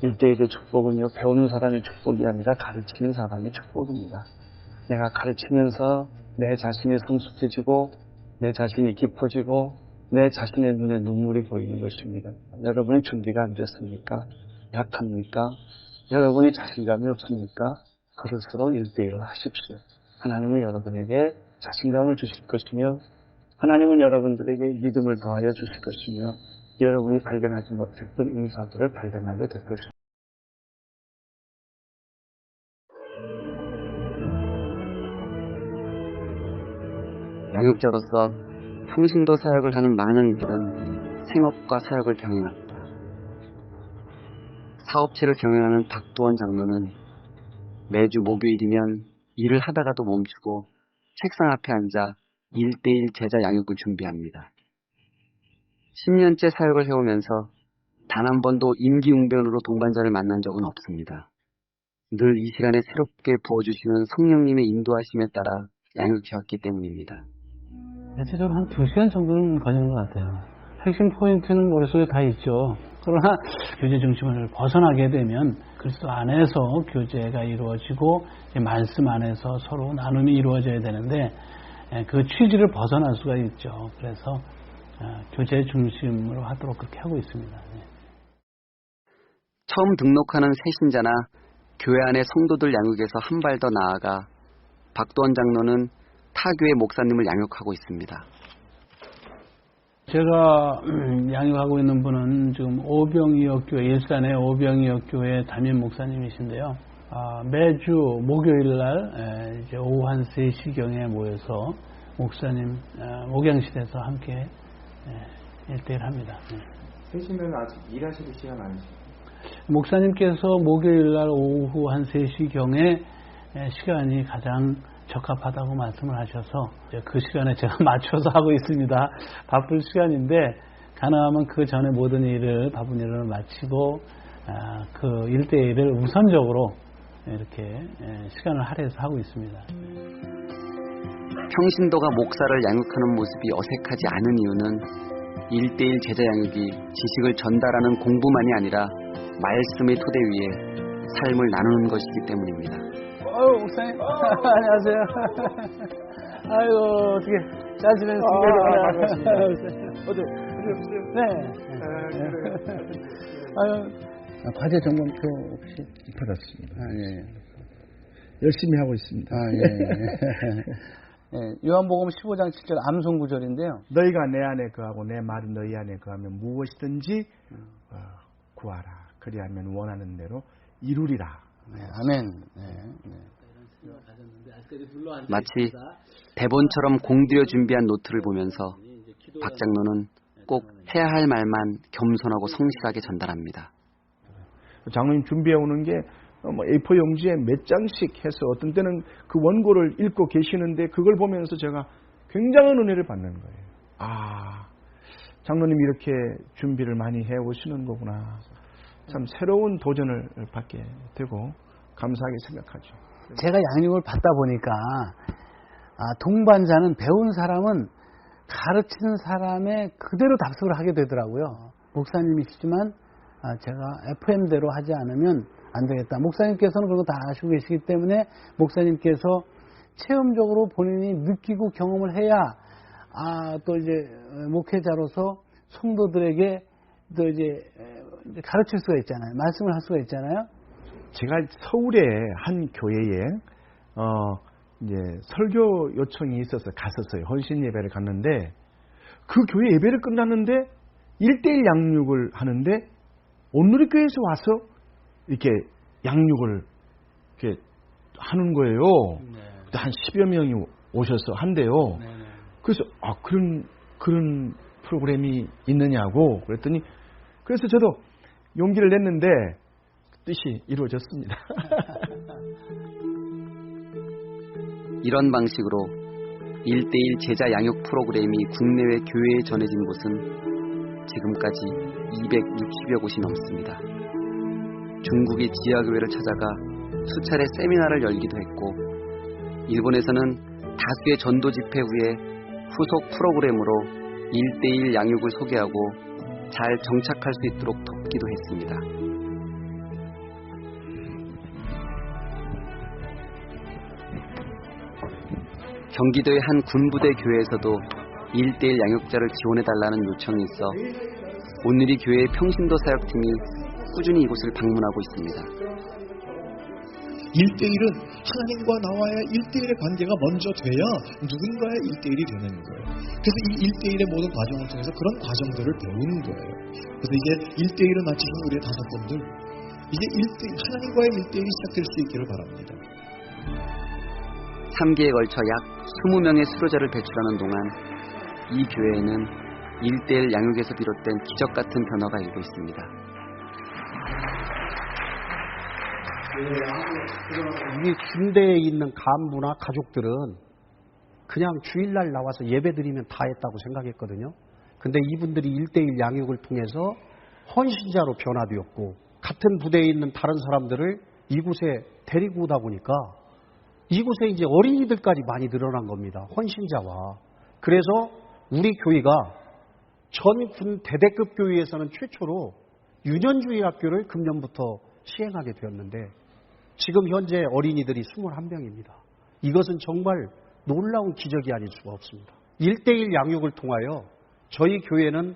1대1의 축복은요, 배우는 사람의 축복이 아니라 가르치는 사람의 축복입니다. 내가 가르치면서 내 자신이 성숙해지고 내 자신이 깊어지고 내 자신의 눈에 눈물이 보이는 것입니다. 여러분의 준비가 안 됐습니까? 약합니까? 여러분이 자신감이 없습니까? 그럴수록 1대1을 하십시오. 하나님은 여러분에게 자신감을 주실 것이며 하나님은 여러분들에게 믿음을 더하여 주실 것이며 여러분이 발견하지 못했던 인사들을 발견하게 될 것입니다. 양육자로서 평신도 사역을 하는 많은 이들은 생업과 사역을 병행합니다. 사업체를 경영하는 박도원 장로는 매주 목요일이면 일을 하다가도 멈추고 책상 앞에 앉아 1대1 제자 양육을 준비합니다. 10년째 사역을 해오면서 단 한 번도 임기응변으로 동반자를 만난 적은 없습니다. 늘 이 시간에 새롭게 부어주시는 성령님의 인도하심에 따라 양육해왔기 때문입니다. 대체적으로 한 2시간 정도는 걸리는 것 같아요. 핵심 포인트는 머릿속에 다 있죠. 그러나 교제 중심을 벗어나게 되면 그리스도 안에서 교제가 이루어지고 말씀 안에서 서로 나눔이 이루어져야 되는데 그 취지를 벗어날 수가 있죠. 그래서 교제 중심으로 하도록 그렇게 하고 있습니다. 처음 등록하는 새신자나 교회 안의 성도들 양육에서 한 발 더 나아가 박도원 장로는 타교의 목사님을 양육하고 있습니다. 제가 양육하고 있는 분은 지금 오병이역교회, 일산의 오병이역교회 담임 목사님이신데요. 매주 목요일 날 이제 오후 한 3시경에 모여서 목사님 목양실에서 함께 1대1 합니다. 되시면 아직 일하실 시간 아니시죠? 목사님께서 목요일 날 오후 한 3시경에 시간이 가장 적합하다고 말씀을 하셔서 그 시간에 제가 맞춰서 하고 있습니다. 바쁠 시간인데 가능하면 그 전에 모든 일을 바쁜 일을 마치고 그 1대1을 우선적으로 이렇게 시간을 할애해서 하고 있습니다. 평신도가 목사를 양육하는 모습이 어색하지 않은 이유는 1대1 제자 양육이 지식을 전달하는 공부만이 아니라 말씀의 토대 위에 삶을 나누는 것이기 때문입니다. 목사님. 안녕하세요. 아이고, 어떻게 잘 지냈습니까? 어디 없어요? 네. 아유, 과제 점검표 혹시 받았습니다. 예. 열심히 하고 있습니다. 예, 요한복음 15장 7절 암송 구절인데요. 너희가 내 안에 거하고 내 말이 너희 안에 거하면 무엇이든지 구하라. 그리하면 원하는 대로 이루리라. 네, 아멘. 네. 마치 대본처럼 공들여 준비한 노트를 보면서 박 장로는 꼭 해야 할 말만 겸손하고 성실하게 전달합니다. 장로님 준비해 오는 게 A4 용지에 몇 장씩 해서 어떤 때는 그 원고를 읽고 계시는데 그걸 보면서 제가 굉장한 은혜를 받는 거예요. 아, 장로님 이렇게 준비를 많이 해 오시는 거구나. 참 새로운 도전을 받게 되고 감사하게 생각하죠. 제가 양육을 받다 보니까 동반자는 배운 사람은 가르치는 사람의 그대로 답습을 하게 되더라고요. 목사님이시지만 제가 FM대로 하지 않으면 안 되겠다. 목사님께서는 그런 거 다 아시고 계시기 때문에 목사님께서 체험적으로 본인이 느끼고 경험을 해야 또 이제 목회자로서 성도들에게 또 이제 가르칠 수가 있잖아요. 말씀을 할 수가 있잖아요. 제가 서울의 한 교회에 이제 설교 요청이 있어서 갔었어요. 헌신 예배를 갔는데 그 교회 예배를 끝났는데 1:1 양육을 하는데 온누리교회에서 와서 이렇게 양육을 이렇게 하는 거예요. 한 10여 명이 오셔서 한대요. 그래서 그런 프로그램이 있느냐고 그랬더니 그래서 저도 용기를 냈는데 뜻이 이루어졌습니다. 이런 방식으로 1:1 제자 양육 프로그램이 국내외 교회에 전해진 곳은 지금까지 260여 곳이 넘습니다. 중국이 지하교회를 찾아가 수차례 세미나를 열기도 했고 일본에서는 다수의 전도 집회 후에 후속 프로그램으로 1:1 양육을 소개하고 잘 정착할 수 있도록 돕기도 했습니다. 경기도의 한 군부대 교회에서도 1:1 양육자를 지원해달라는 요청이 있어 오늘이 교회의 평신도 사역팀이 꾸준히 이곳을 방문하고 있습니다. 1:1은 하나님과 나와의 1:1의 관계가 먼저 돼야 누군가의 1:1이 되는 거예요. 그래서 이 1:1의 모든 과정을 통해서 그런 과정들을 배우는 거예요. 그래서 이제 1:1을 마치신 우리의 5분들 이제 하나님과의 1:1이 시작될 수 있기를 바랍니다. 3기에 걸쳐 약 20명의 수료자를 배출하는 동안 이 교회에는 1:1 양육에서 비롯된 기적 같은 변화가 일고 있습니다. 이 군대에 있는 간부나 가족들은 그냥 주일날 나와서 예배드리면 다 했다고 생각했거든요. 근데 이분들이 1:1 양육을 통해서 헌신자로 변화되었고 같은 부대에 있는 다른 사람들을 이곳에 데리고 오다 보니까 이곳에 이제 어린이들까지 많이 늘어난 겁니다. 헌신자와. 그래서 우리 교회가 전 군 대대급 교회에서는 최초로 유년주의 학교를 금년부터 시행하게 되었는데 지금 현재 어린이들이 21명입니다. 이것은 정말 놀라운 기적이 아닐 수가 없습니다. 1:1 양육을 통하여 저희 교회는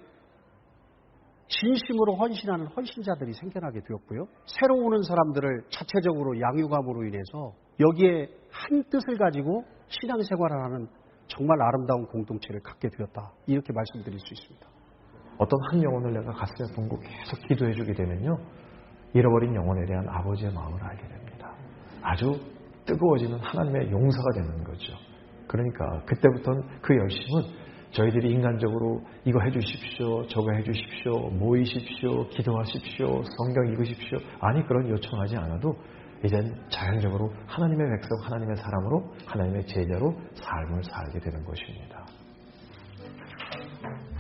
진심으로 헌신하는 헌신자들이 생겨나게 되었고요. 새로 오는 사람들을 자체적으로 양육함으로 인해서 여기에 한 뜻을 가지고 신앙생활을 하는 정말 아름다운 공동체를 갖게 되었다. 이렇게 말씀드릴 수 있습니다. 어떤 한 영혼을 내가 가슴에 품고 계속 기도해 주게 되면요. 잃어버린 영혼에 대한 아버지의 마음을 알게 됩니다. 아주 뜨거워지는 하나님의 용서가 되는 거죠. 그러니까 그때부터는 그 열심은 저희들이 인간적으로 이거 해주십시오, 저거 해주십시오, 모이십시오, 기도하십시오, 성경 읽으십시오. 아니 그런 요청하지 않아도 이젠 자연적으로 하나님의 백성, 하나님의 사람으로, 하나님의 제자로 삶을 살게 되는 것입니다.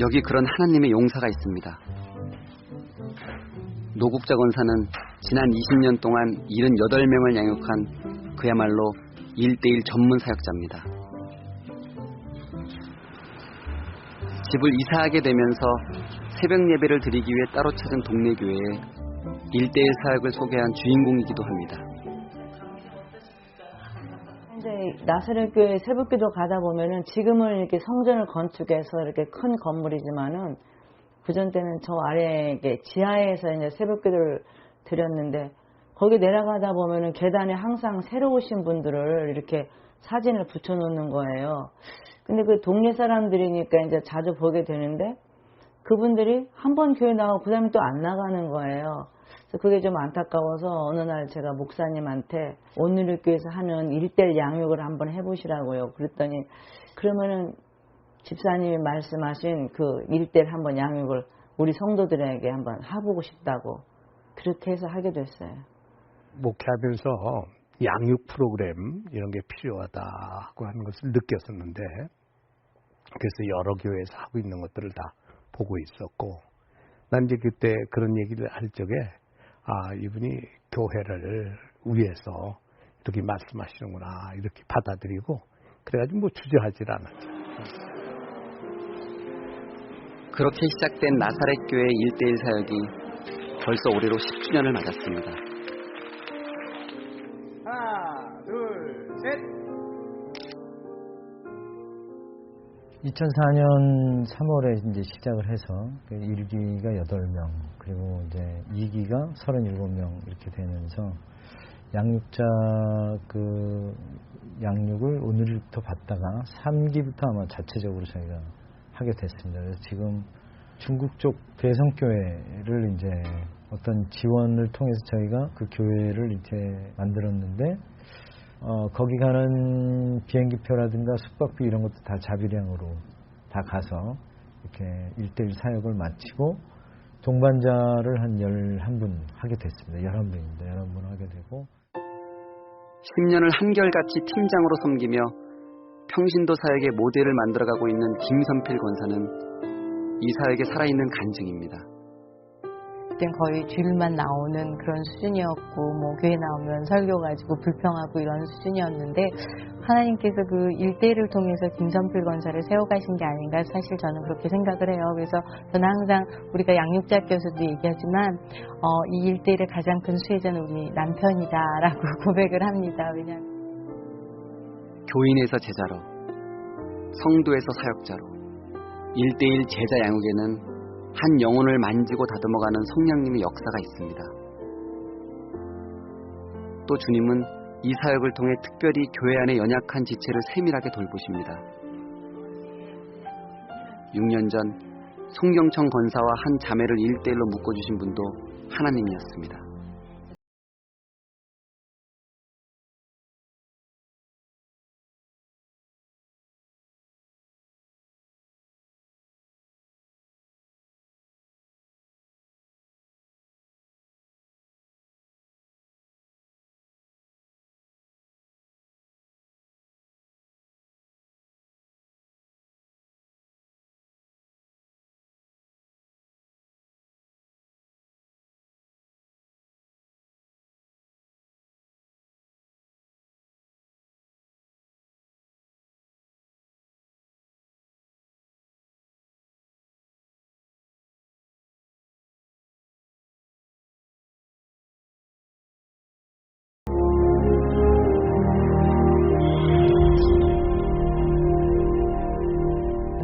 여기 그런 하나님의 용사가 있습니다. 노국자 권사는 지난 20년 동안 78명을 양육한 그야말로 1:1 전문 사역자입니다. 집을 이사하게 되면서 새벽 예배를 드리기 위해 따로 찾은 동네 교회에 1:1 사역을 소개한 주인공이기도 합니다. 이제 나사렛교회 새벽기도 가다 보면은 지금은 이렇게 성전을 건축해서 이렇게 큰 건물이지만은 그전 때는 저 아래 지하에서 이제 새벽기도를 드렸는데 거기 내려가다 보면은 계단에 항상 새로 오신 분들을 이렇게 사진을 붙여놓는 거예요. 근데 그 동네 사람들이니까 이제 자주 보게 되는데 그분들이 한 번 교회 나가고 그 다음에 또 안 나가는 거예요. 그래서 그게 좀 안타까워서 어느 날 제가 목사님한테 온누리교회에서 하는 1:1 양육을 한번 해보시라고요. 그랬더니 그러면은 집사님이 말씀하신 그 1대1 한번 양육을 우리 성도들에게 한번 해보고 싶다고 그렇게 해서 하게 됐어요. 목회하면서 양육 프로그램 이런 게 필요하다고 하는 것을 느꼈었는데 그래서 여러 교회에서 하고 있는 것들을 다 보고 있었고 난 이제 그때 그런 얘기를 할 적에 이분이 교회를 위해서 이렇게 말씀하시는구나 이렇게 받아들이고 그래가지고 뭐 주저하질 않았죠. 그렇게 시작된 나사렛 교회 1대1 사역이 벌써 올해로 10주년을 맞았습니다. 하나, 둘, 셋. 2004년 3월에 이제 시작을 해서 1기가 8명 그리고 이제 2기가 37명 이렇게 되면서 양육자 그 양육을 오늘부터 받다가 3기부터 아마 자체적으로 저희가 하게 됐습니다. 그래서 지금 중국 쪽 대성교회를 이제 어떤 지원을 통해서 저희가 그 교회를 이렇게 만들었는데 거기 가는 비행기표라든가 숙박비 이런 것도 다 자비량으로 다 가서 이렇게 1대1 사역을 마치고 동반자를 한 11분 하게 됐습니다. 11분입니다. 11분 하게 되고 10년을 한결같이 팀장으로 섬기며 평신도 사역의 모델을 만들어가고 있는 김선필 권사는 이 사역에 살아있는 간증입니다. 그땐 거의 주일만 나오는 그런 수준이었고 뭐 교회 나오면 설교 가지고 불평하고 이런 수준이었는데 하나님께서 그 1대1을 통해서 김선필 권사를 세워가신 게 아닌가 사실 저는 그렇게 생각을 해요. 그래서 저는 항상 우리가 양육자께서도 얘기하지만 이 1대1의 가장 큰 수혜자는 우리 남편이다라고 고백을 합니다. 왜냐하면 교인에서 제자로, 성도에서 사역자로 1대1 제자 양육에는 한 영혼을 만지고 다듬어가는 성령님의 역사가 있습니다. 또 주님은 이 사역을 통해 특별히 교회 안의 연약한 지체를 세밀하게 돌보십니다. 6년 전 송경청 권사와 한 자매를 1대1로 묶어주신 분도 하나님이었습니다.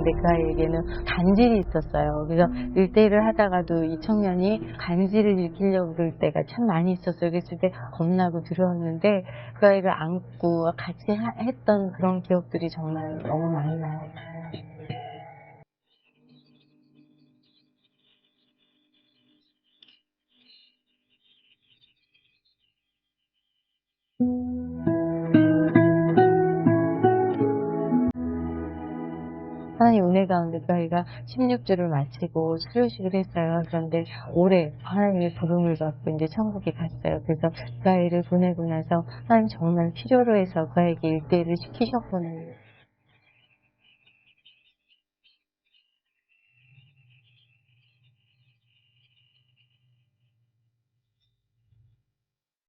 근데 그 아이에게는 간질이 있었어요. 그래서 1대1을 하다가도 이 청년이 간질을 일으키려고 그럴 때가 참 많이 있었어요. 그랬을 때 겁나고 두려웠는데 그 아이를 안고 같이 했던 그런 기억들이 정말 너무 많이 나요. 하나님 은혜 가운데 그 아이가 16주를 마치고 수료식을 했어요. 그런데 올해 하나님의 부름을 받고 이제 천국에 갔어요. 그래서 그 아이를 보내고 나서 하나님 정말 필요로 해서 그 아이에게 1대1을 시키셨구나.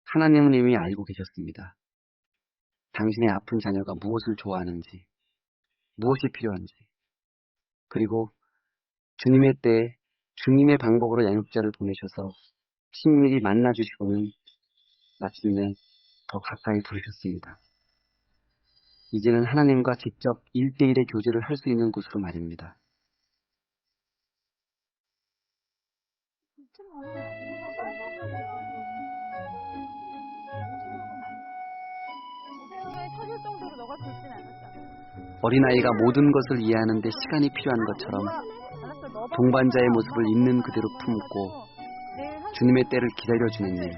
하나님은 이미 알고 계셨습니다. 당신의 아픈 자녀가 무엇을 좋아하는지, 무엇이 필요한지, 그리고 주님의 때에 주님의 방법으로 양육자를 보내셔서 친밀히 만나주시고는 마침내 더 가까이 부르셨습니다. 이제는 하나님과 직접 1대1의 교제를 할 수 있는 곳으로 말입니다. 어린아이가 모든 것을 이해하는 데 시간이 필요한 것처럼 동반자의 모습을 있는 그대로 품고 주님의 때를 기다려주는 일,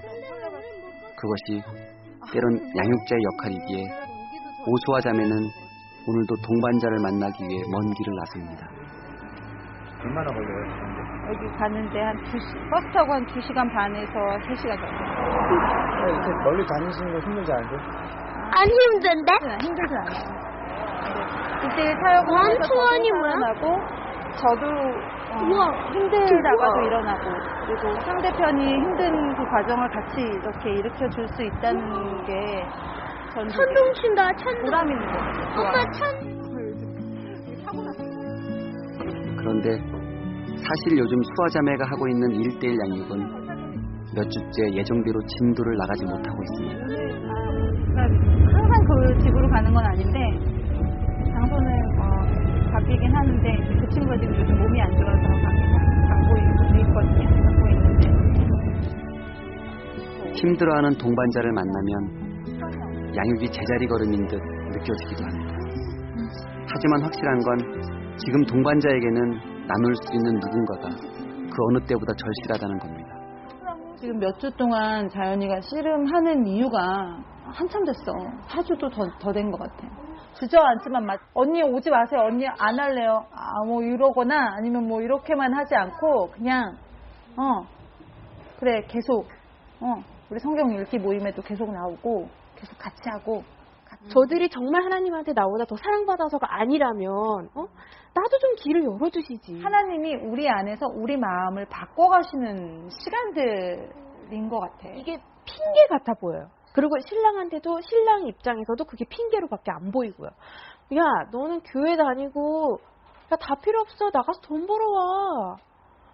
그것이 때론 양육자의 역할이기에 오수와 자매는 오늘도 동반자를 만나기 위해 먼 길을 나섭니다. 얼마나 걸려요? 여기 가는데 버스 타고 한 2시간 반에서 3시간 정도. 이렇게 멀리 다니시는 거 힘들지 않으세요? 안 힘든데? 힘들지 않아요. 이때 사역을 하면서 저도 일어나고 저도 힘들다가도 일어나고 그리고 상대편이 힘든 그 과정을 같이 이렇게 일으켜 줄 수 있다는 게 전 천둥 친다 천둥 보람 있는 거 오빠 그런데 사실 요즘 수아자매가 하고 있는 1:1 양육은 몇 주째 예정대로 진도를 나가지 못하고 있습니다. 항상 그 집으로 가는 건 아닌데 장소는 바뀌긴 하는데 그 친구가 지금 요즘 몸이 안 좋아서 가고 있거든요. 가고 있는데 힘들어하는 동반자를 만나면 양육이 제자리 걸음인 듯 느껴지기도 합니다. 하지만 확실한 건 지금 동반자에게는 나눌 수 있는 누군가가 그 어느 때보다 절실하다는 겁니다. 지금 몇 주 동안 자연이가 씨름하는 이유가 한참 됐어. 4주도 더 된 것 같아. 주저앉지만 언니 오지 마세요. 언니 안 할래요. 뭐 이러거나 아니면 뭐 이렇게만 하지 않고 그냥 그래 계속 우리 성경 읽기 모임에도 계속 나오고 계속 같이 하고 저들이 정말 하나님한테 나보다 더 사랑받아서가 아니라면 나도 좀 길을 열어주시지. 하나님이 우리 안에서 우리 마음을 바꿔가시는 시간들인 것 같아. 이게 핑계 같아 보여요. 그리고 신랑한테도 신랑 입장에서도 그게 핑계로밖에 안 보이고요. 야 너는 교회 다니고 야 다 필요 없어. 나가서 돈 벌어와.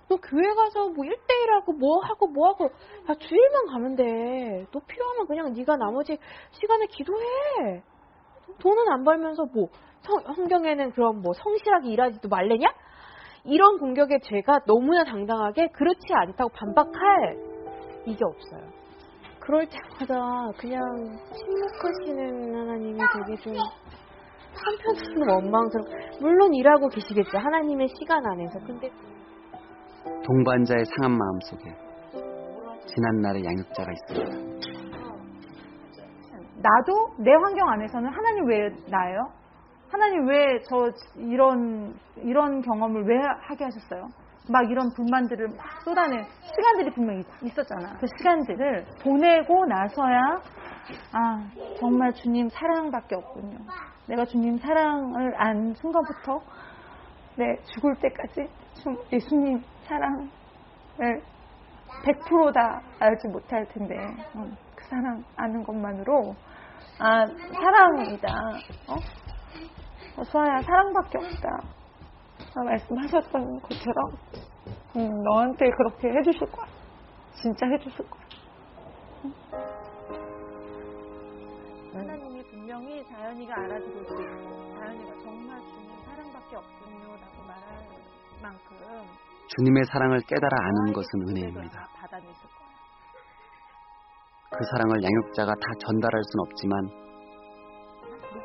너 교회 가서 뭐 1:1하고 뭐 하고 야 주일만 가면 돼. 너 필요하면 그냥 네가 나머지 시간에 기도해. 돈은 안 벌면서 뭐 성경에는 그럼 뭐 성실하게 일하지도 말래냐? 이런 공격에 제가 너무나 당당하게 그렇지 않다고 반박할 이게 없어요. 그럴 때마다 그냥 침묵하시는 하나님이 되게 좀 한편으로는 원망스럽고 물론 일하고 계시겠죠. 하나님의 시간 안에서. 근데 동반자의 상한 마음 속에 지난날의 양육자가 있습니다. 나도 내 환경 안에서는 하나님 왜 나예요? 하나님 왜 저 이런 경험을 왜 하게 하셨어요? 막 이런 불만들을 막 쏟아낸 시간들이 분명히 있었잖아. 그 시간들을 보내고 나서야 정말 주님 사랑밖에 없군요. 내가 주님 사랑을 안 순간부터 죽을 때까지 예수님 사랑을 100%다 알지 못할 텐데 그 사랑 아는 것만으로 사랑이다. 수아야 사랑밖에 없다. 말씀하셨던 것처럼 너한테 그렇게 해주실 거야. 진짜 해주실 거야. 하나님이 분명히 자연이가 알아주고 있고 자연이가 정말 주님 사랑밖에 없군요 라고 말할 만큼 주님의 사랑을 깨달아 아는 것은 은혜입니다. 그 사랑을 양육자가 다 전달할 순 없지만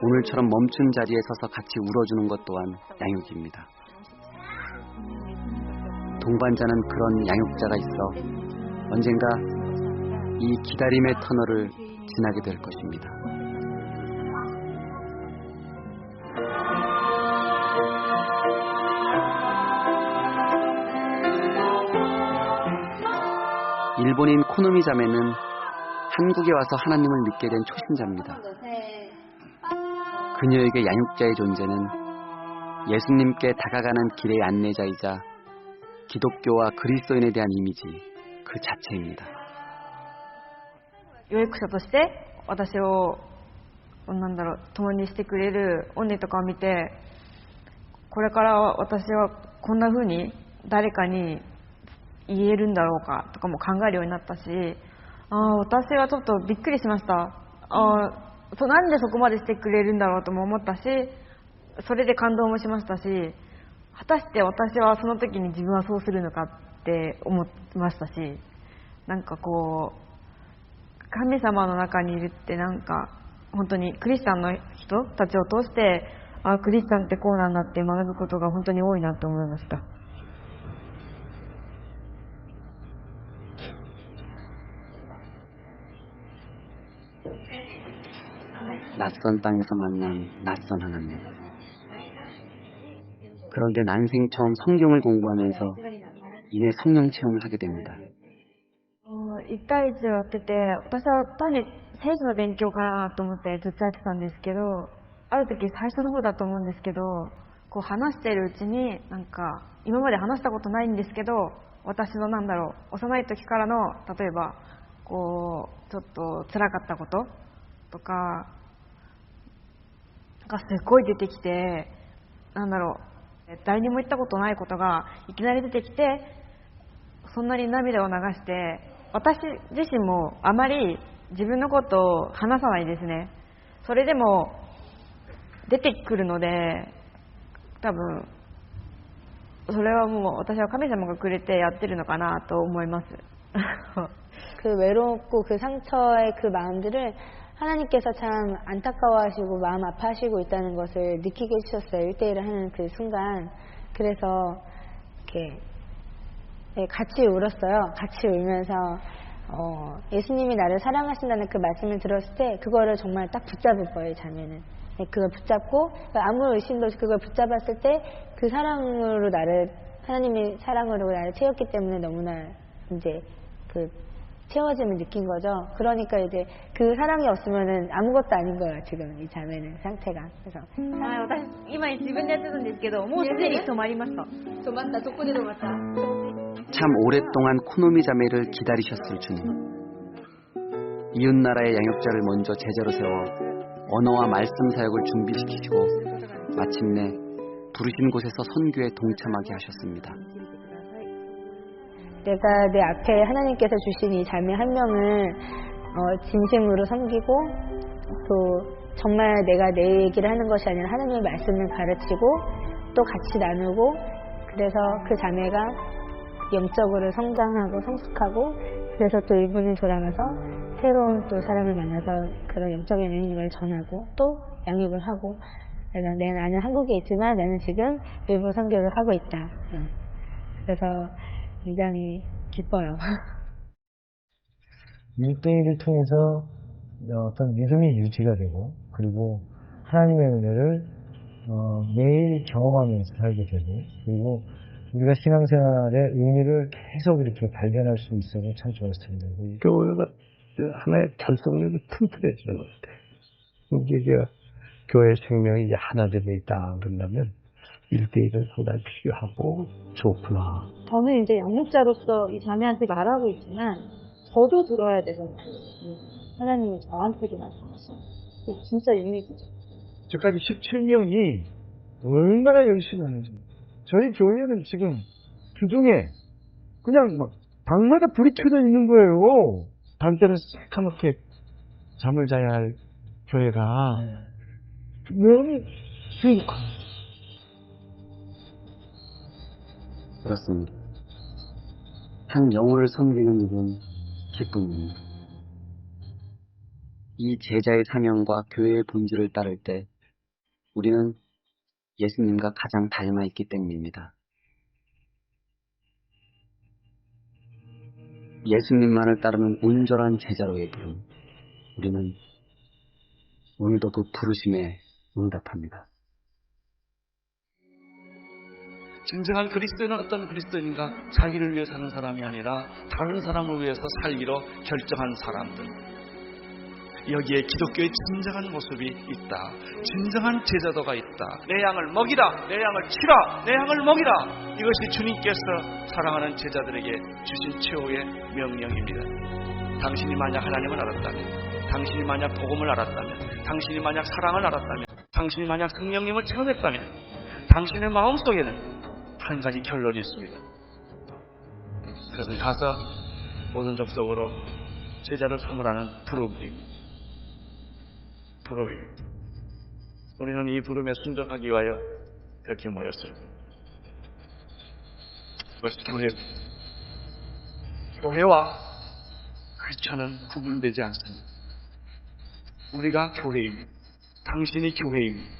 오늘처럼 멈춘 자리에 서서 같이 울어주는 것 또한 양육입니다. 동반자는 그런 양육자가 있어 언젠가 이 기다림의 터널을 지나게 될 것입니다. 일본인 코노미 자매는 한국에 와서 하나님을 믿게 된 초신자입니다. 그녀에게 양육자의 존재는 예수님께 다가가는 길의 안내자이자 기독교와 그리스도인에 대한 이미지 그 자체입니다. 養育者として私を共にしてくれる恩とかを見て、これから私はこんな風に誰かに言えるんだろうかとかも考えるようになったし、私はちょっとびっくりしました。なんでそこまでしてくれるんだろうとも思ったし、それで感動もしましたし、果たして私はその時に自分はそうするのかって思いましたし、なんかこう神様の中にいるってなんか本当にクリスチャンの人たちを通してクリスチャンってこうなんだって学ぶことが本当に多いなと思いました。 낯선 땅에서 만난 낯선 하나님. 그런데 난생 처음 성경을 공부하면서 이내 성령 체험을 하게 됩니다. 1対1をやってて、私は単に聖書の勉強かなと思ってずっとやってたんですけど、ある時最初の方だと思うんですけど、こう話しているうちになんか今まで話したことないんですけど、私の幼い時からの例えばこうちょっと辛かったこととかがすごい出てきて、誰にも言ったことないことがいきなり出てきて、そんなに涙を流して、私自身もあまり自分のことを話さないですね。それでも出てくるので、多分それはもう私は神様がくれてやってるのかなと思います。 그 외롭고 그 상처의 그 마음들을 하나님께서 참 안타까워하시고 마음 아파하시고 있다는 것을 느끼게 해주셨어요. 1대1을 하는 그 순간. 그래서 이렇게 같이 울었어요. 같이 울면서 예수님이 나를 사랑하신다는 그 말씀을 들었을 때 그거를 정말 딱 붙잡을 거예요. 자매는 그걸 붙잡고 아무 의심도 없이 그걸 붙잡았을 때 그 사랑으로 나를, 하나님이 사랑으로 나를 채웠기 때문에 너무나 이제 그 채워짐을 느낀 거죠. 그러니까 이제 그 사랑이 없으면은 아무것도 아닌 거예요. 지금 이 자매는 상태가. 그래서 私今自分でやってたんですけど、もうすでに止まりました。止まった。どこで止まった？ 참 오랫동안 코노미 자매를 기다리셨을 주님. 이웃나라의 양육자를 먼저 제자로 세워 언어와 말씀 사역을 준비시키시고 마침내 부르신 곳에서 선교에 동참하게 하셨습니다. 내가 내 앞에 하나님께서 주신 이 자매 한 명을 진심으로 섬기고 또 정말 내가 내 얘기를 하는 것이 아니라 하나님의 말씀을 가르치고 또 같이 나누고, 그래서 그 자매가 영적으로 성장하고 성숙하고, 그래서 또 일본에 돌아가서 새로운 또 사람을 만나서 그런 영적인 영향력을 전하고 또 양육을 하고, 그래서 나는 한국에 있지만 나는 지금 일본 선교를 하고 있다. 그래서 굉장히 기뻐요. 1대1을 통해서 어떤 믿음이 유지가 되고, 그리고 하나님의 은혜를 매일 경험하면서 살게 되고, 그리고 우리가 신앙생활의 의미를 계속 이렇게 발견할 수 있어서 참 좋았습니다. 교회가 하나의 결속력이 튼튼해지는 것 같아요. 이게 교회 생명이 하나됨에 있다 그런다면 1대1은 상당히 필요하고 좋구나. 저는 이제 양육자로서 이 자매한테 말하고 있지만 저도 들어야 되잖아요. 하나님이 저한테도 말씀하시는. 진짜 유익이죠. 저까지 17명이 얼마나 열심히 하는지. 저희 교회는 지금 주중에 그냥 막 방마다 불이 켜져 있는 거예요. 밤때는 새까맣게 잠을 자야 할 교회가 너무 수익화. 그렇습니다. 한 영혼을 섬기는 일은 기쁨입니다. 이 제자의 사명과 교회의 본질을 따를 때 우리는 예수님과 가장 닮아 있기 때문입니다. 예수님만을 따르는 온전한 제자로의 부름. 우리는 오늘도 그 부르심에 응답합니다. 진정한 그리스도인은 어떤 그리스도인인가? 자기를 위해 사는 사람이 아니라 다른 사람을 위해서 살기로 결정한 사람들. 여기에 기독교의 진정한 모습이 있다. 진정한 제자도가 있다. 내 양을 먹이라, 내 양을 치라, 내 양을 먹이라. 이것이 주님께서 사랑하는 제자들에게 주신 최후의 명령입니다. 당신이 만약 하나님을 알았다면, 당신이 만약 복음을 알았다면, 당신이 만약 사랑을 알았다면, 당신이 만약 성령님을 체험했다면, 당신의 마음속에는 한 가지 결론이 있습니다. 그것은 가서 모든 접속으로 제자를 삼으라는 부름입니다. 부름입니다. 우리는 이 부름에 순종하기 위하여 이렇게 모였습니다. 그것이 교회와 크리스천은 구분되지 않습니다. 우리가 교회입니다. 당신이 교회입니다.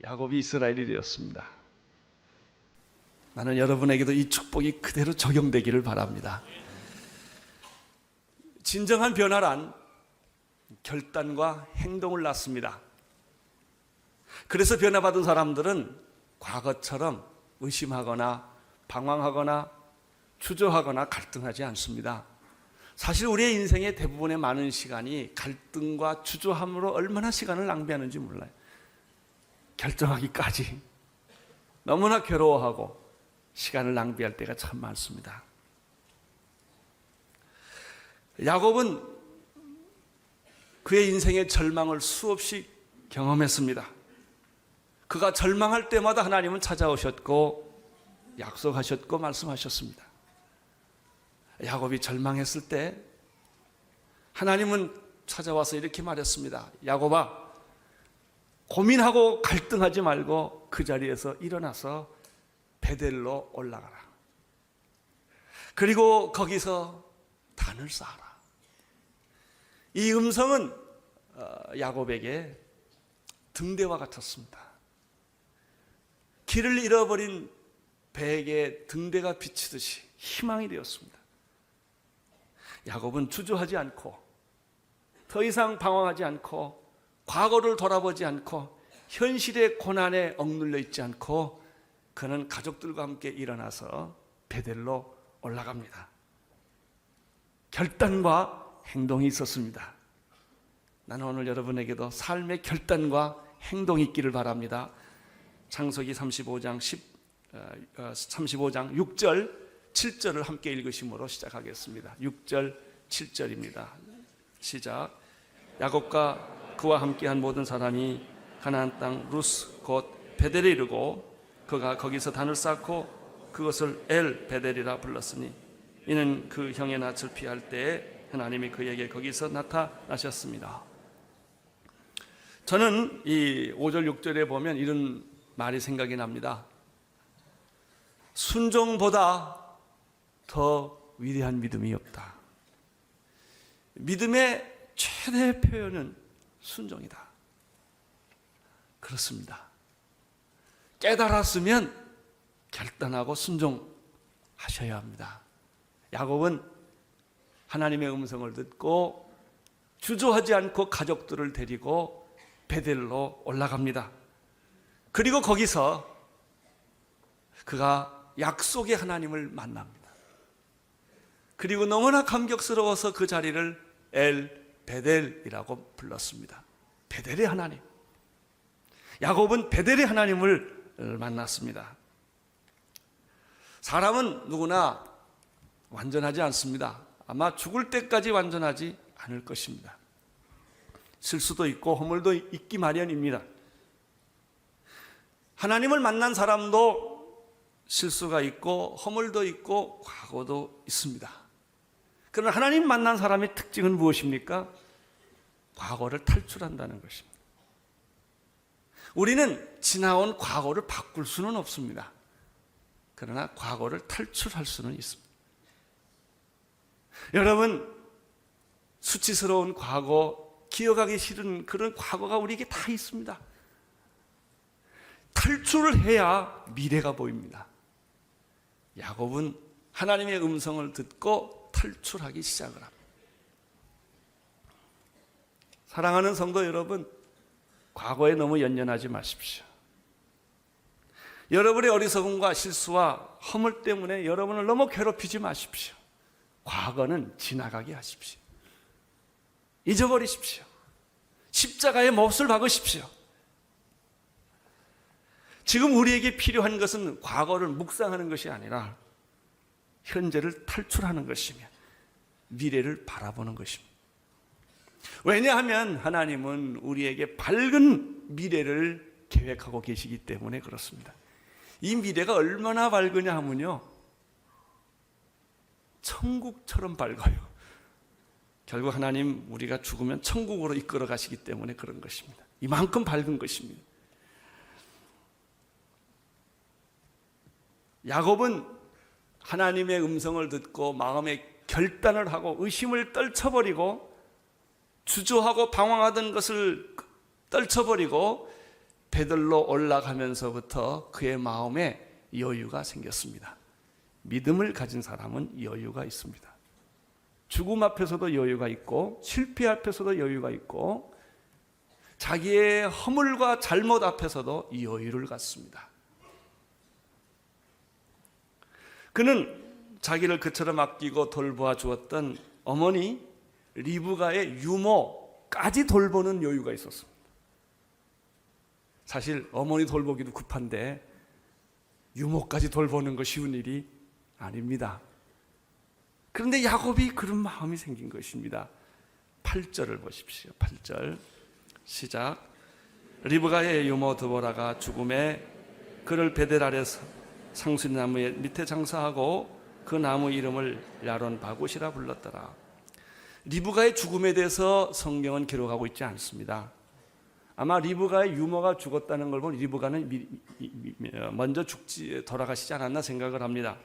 야곱이 이스라엘이 되었습니다. 나는 여러분에게도 이 축복이 그대로 적용되기를 바랍니다. 진정한 변화란 결단과 행동을 낳습니다. 그래서 변화받은 사람들은 과거처럼 의심하거나 방황하거나 주저하거나 갈등하지 않습니다. 사실 우리의 인생의 대부분의 많은 시간이 갈등과 주저함으로 얼마나 시간을 낭비하는지 몰라요. 결정하기까지 너무나 괴로워하고 시간을 낭비할 때가 참 많습니다. 야곱은 그의 인생의 절망을 수없이 경험했습니다. 그가 절망할 때마다 하나님은 찾아오셨고 약속하셨고 말씀하셨습니다. 야곱이 절망했을 때 하나님은 찾아와서 이렇게 말했습니다. 야곱아, 고민하고 갈등하지 말고 그 자리에서 일어나서 베델로 올라가라. 그리고 거기서 단을 쌓아라. 이 음성은 야곱에게 등대와 같았습니다. 길을 잃어버린 배에게 등대가 비치듯이 희망이 되었습니다. 야곱은 주저하지 않고 더 이상 방황하지 않고 과거를 돌아보지 않고 현실의 고난에 억눌려 있지 않고 그는 가족들과 함께 일어나서 베델로 올라갑니다. 결단과 행동이 있었습니다. 나는 오늘 여러분에게도 삶의 결단과 행동이 있기를 바랍니다. 창세기 35장 6절 7절을 함께 읽으심으로 시작하겠습니다. 6절 7절입니다. 시작. 야곱과 그와 함께한 모든 사람이 가나안 땅 루스 곧 베델에 이르고 그가 거기서 단을 쌓고 그것을 엘 베델이라 불렀으니 이는 그 형의 낯을 피할 때에 하나님이 그에게 거기서 나타나셨습니다. 저는 이 5절 6절에 보면 이런 말이 생각이 납니다. 순종보다 더 위대한 믿음이 없다. 믿음의 최대 표현은 순종이다. 그렇습니다. 깨달았으면 결단하고 순종하셔야 합니다. 야곱은 하나님의 음성을 듣고 주저하지 않고 가족들을 데리고 베델로 올라갑니다. 그리고 거기서 그가 약속의 하나님을 만납니다. 그리고 너무나 감격스러워서 그 자리를 엘 베델이라고 불렀습니다. 베델의 하나님. 야곱은 베델의 하나님을 만났습니다. 사람은 누구나 완전하지 않습니다. 아마 죽을 때까지 완전하지 않을 것입니다. 실수도 있고 허물도 있기 마련입니다. 하나님을 만난 사람도 실수가 있고 허물도 있고 과거도 있습니다. 그러나 하나님 만난 사람의 특징은 무엇입니까? 과거를 탈출한다는 것입니다. 우리는 지나온 과거를 바꿀 수는 없습니다. 그러나 과거를 탈출할 수는 있습니다. 여러분, 수치스러운 과거, 기억하기 싫은 그런 과거가 우리에게 다 있습니다. 탈출을 해야 미래가 보입니다. 야곱은 하나님의 음성을 듣고 탈출하기 시작을 합니다. 사랑하는 성도 여러분, 과거에 너무 연연하지 마십시오. 여러분의 어리석음과 실수와 허물 때문에 여러분을 너무 괴롭히지 마십시오. 과거는 지나가게 하십시오. 잊어버리십시오. 십자가의 몫을 박으십시오. 지금 우리에게 필요한 것은 과거를 묵상하는 것이 아니라 현재를 탈출하는 것이며 미래를 바라보는 것입니다. 왜냐하면 하나님은 우리에게 밝은 미래를 계획하고 계시기 때문에 그렇습니다. 이 미래가 얼마나 밝으냐 하면요, 천국처럼 밝아요. 결국 하나님 우리가 죽으면 천국으로 이끌어 가시기 때문에 그런 것입니다. 이만큼 밝은 것입니다. 야곱은 하나님의 음성을 듣고 마음의 결단을 하고 의심을 떨쳐버리고 주저하고 방황하던 것을 떨쳐버리고 배들로 올라가면서부터 그의 마음에 여유가 생겼습니다. 믿음을 가진 사람은 여유가 있습니다. 죽음 앞에서도 여유가 있고 실패 앞에서도 여유가 있고 자기의 허물과 잘못 앞에서도 여유를 갖습니다. 그는 자기를 그처럼 아끼고 돌보아 주었던 어머니 리브가의 유모까지 돌보는 여유가 있었습니다. 사실 어머니 돌보기도 급한데 유모까지 돌보는 거 쉬운 일이 아닙니다. 그런데 야곱이 그런 마음이 생긴 것입니다. 8절을 보십시오. 8절 시작. 리브가의 유모 드보라가 죽음에 그를 베델 아래서 상수리나무의 밑에 장사하고 그 나무 이름을 야론 바굿이라 불렀더라. 리브가의 죽음에 대해서 성경은 기록하고 있지 않습니다. 아마 리브가의 유모가 죽었다는 걸 보면 리브가는 먼저 돌아가시지 않았나 생각을 합니다.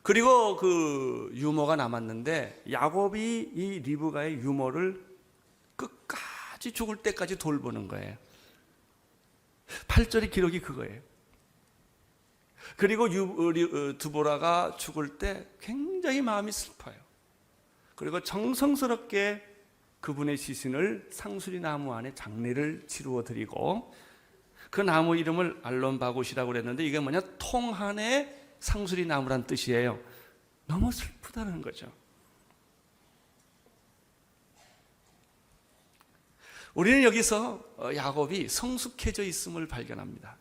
그리고 그 유모가 남았는데 야곱이 이 리브가의 유모를 끝까지 죽을 때까지 돌보는 거예요. 8절의 기록이 그거예요. 그리고 드보라가 죽을 때 굉장히 마음이 슬퍼요. 그리고 정성스럽게 그분의 시신을 상수리 나무 안에 장례를 치루어 드리고 그 나무 이름을 알론 바굿이라고 그랬는데 이게 뭐냐? 통한의 상수리 나무란 뜻이에요. 너무 슬프다는 거죠. 우리는 여기서 야곱이 성숙해져 있음을 발견합니다.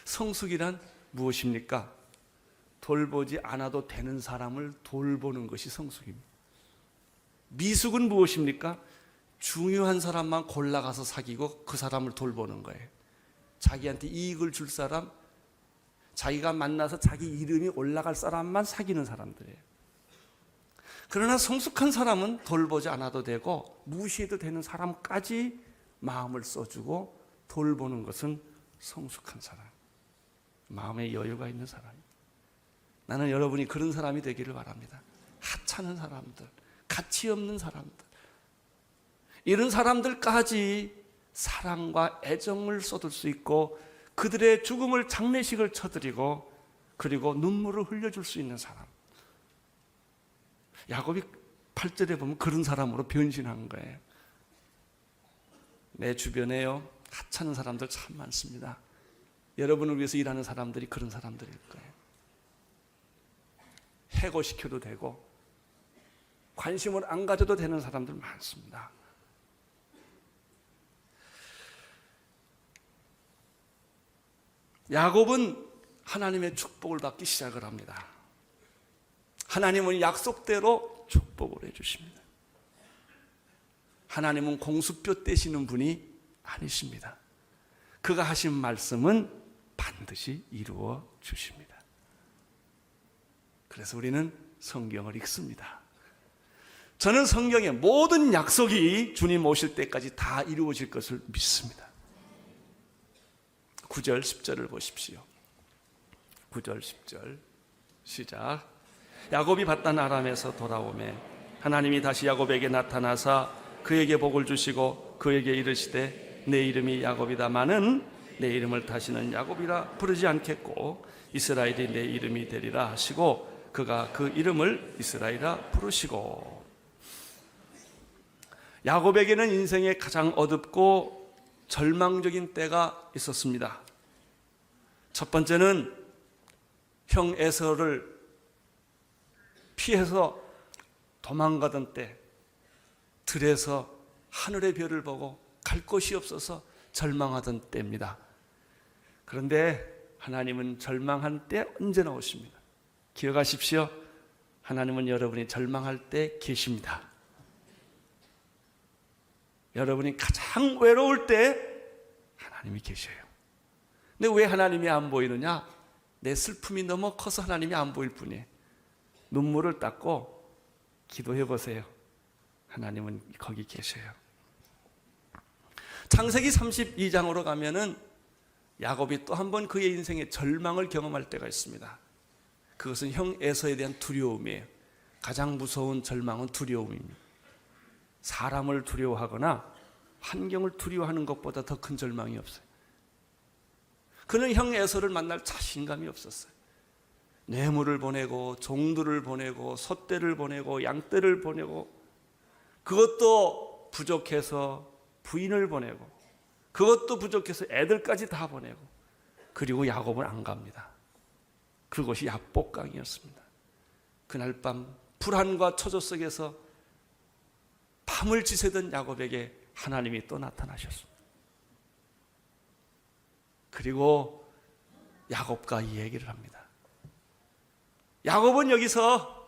성숙이란 무엇입니까? 돌보지 않아도 되는 사람을 돌보는 것이 성숙입니다. 미숙은 무엇입니까? 중요한 사람만 골라가서 사귀고 그 사람을 돌보는 거예요. 자기한테 이익을 줄 사람, 자기가 만나서 자기 이름이 올라갈 사람만 사귀는 사람들이에요. 그러나 성숙한 사람은 돌보지 않아도 되고 무시해도 되는 사람까지 마음을 써주고 돌보는 것은 성숙한 사람, 마음에 여유가 있는 사람입니다. 나는 여러분이 그런 사람이 되기를 바랍니다. 하찮은 사람들, 가치 없는 사람들, 이런 사람들까지 사랑과 애정을 쏟을 수 있고 그들의 죽음을 장례식을 쳐드리고 그리고 눈물을 흘려줄 수 있는 사람. 야곱이 8절에 보면 그런 사람으로 변신한 거예요. 내 주변에요, 하찮은 사람들 참 많습니다. 여러분을 위해서 일하는 사람들이 그런 사람들일 거예요. 해고시켜도 되고 관심을 안 가져도 되는 사람들 많습니다. 야곱은 하나님의 축복을 받기 시작을 합니다. 하나님은 약속대로 축복을 해주십니다. 하나님은 공수뼈 떼시는 분이 아니십니다. 그가 하신 말씀은 반드시 이루어 주십니다. 그래서 우리는 성경을 읽습니다. 저는 성경의 모든 약속이 주님 오실 때까지 다 이루어질 것을 믿습니다. 9절 10절을 보십시오. 9절 10절 시작. 야곱이 밧단 아람에서 돌아오매 하나님이 다시 야곱에게 나타나사 그에게 복을 주시고 그에게 이르시되 내 이름이 야곱이다마는 내 이름을 다시는 야곱이라 부르지 않겠고 이스라엘이 내 이름이 되리라 하시고 그가 그 이름을 이스라엘이라 부르시고. 야곱에게는 인생의 가장 어둡고 절망적인 때가 있었습니다. 첫 번째는 형 에서를 피해서 도망가던 때, 들에서 하늘의 별을 보고 갈 곳이 없어서 절망하던 때입니다. 그런데 하나님은 절망한 때 언제나 오십니다. 기억하십시오. 하나님은 여러분이 절망할 때 계십니다. 여러분이 가장 외로울 때 하나님이 계셔요. 근데 왜 하나님이 안 보이느냐? 내 슬픔이 너무 커서 하나님이 안 보일 뿐이에요. 눈물을 닦고 기도해 보세요. 하나님은 거기 계셔요. 창세기 32장으로 가면은 야곱이 또 한 번 그의 인생의 절망을 경험할 때가 있습니다. 그것은 형 에서에 대한 두려움이에요. 가장 무서운 절망은 두려움입니다. 사람을 두려워하거나 환경을 두려워하는 것보다 더 큰 절망이 없어요. 그는 형 에서를 만날 자신감이 없었어요. 뇌물을 보내고 종들을 보내고 소떼를 보내고 양떼를 보내고 그것도 부족해서 부인을 보내고 그것도 부족해서 애들까지 다 보내고 그리고 야곱은 안 갑니다. 그것이 야복강이었습니다. 그날 밤 불안과 처조 속에서 밤을 지새던 야곱에게 하나님이 또 나타나셨습니다. 그리고 야곱과 이 얘기를 합니다. 야곱은 여기서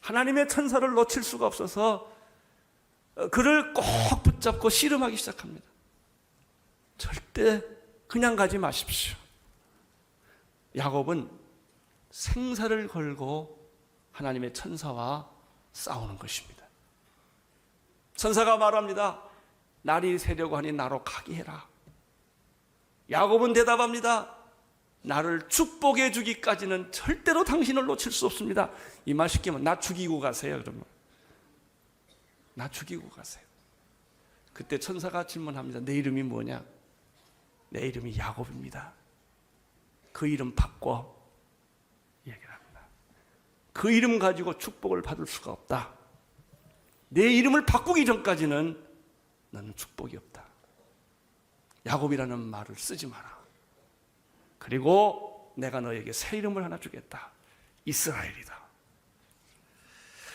하나님의 천사를 놓칠 수가 없어서 그를 꼭 붙잡고 씨름하기 시작합니다. 절대 그냥 가지 마십시오. 야곱은 생사를 걸고 하나님의 천사와 싸우는 것입니다. 천사가 말합니다. 날이 새려고 하니 나로 가게 해라. 야곱은 대답합니다. 나를 축복해 주기까지는 절대로 당신을 놓칠 수 없습니다. 이 말 쉽게 하면 나 죽이고 가세요. 그러면 나 죽이고 가세요. 그때 천사가 질문합니다. 내 이름이 뭐냐? 내 이름이 야곱입니다. 그 이름 바꿔 얘기를 합니다. 그 이름 가지고 축복을 받을 수가 없다. 내 이름을 바꾸기 전까지는 너는 축복이 없다. 야곱이라는 말을 쓰지 마라. 그리고 내가 너에게 새 이름을 하나 주겠다. 이스라엘이다.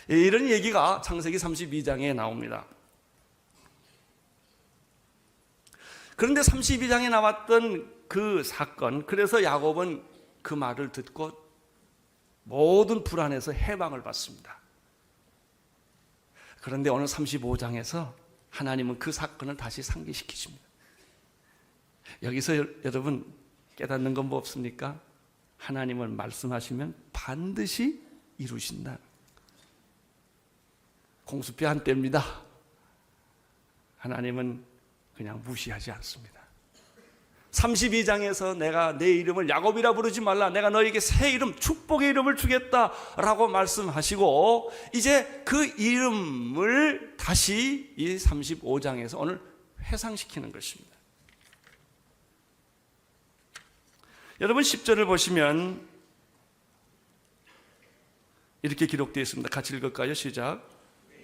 이런 얘기가 창세기 32장에 나옵니다. 그런데 32장에 나왔던 그 사건, 그래서 야곱은 그 말을 듣고 모든 불안에서 해방을 받습니다. 그런데 오늘 35장에서 하나님은 그 사건을 다시 상기시키십니다. 여기서 여러분 깨닫는 건 뭐 없습니까? 하나님은 말씀하시면 반드시 이루신다. 공수표 한 떼입니다. 하나님은 그냥 무시하지 않습니다. 32장에서 내가 내 이름을 야곱이라 부르지 말라. 내가 너에게 새 이름, 축복의 이름을 주겠다라고 말씀하시고 이제 그 이름을 다시 이 35장에서 오늘 회상시키는 것입니다. 여러분 10절을 보시면 이렇게 기록되어 있습니다. 같이 읽을까요? 시작.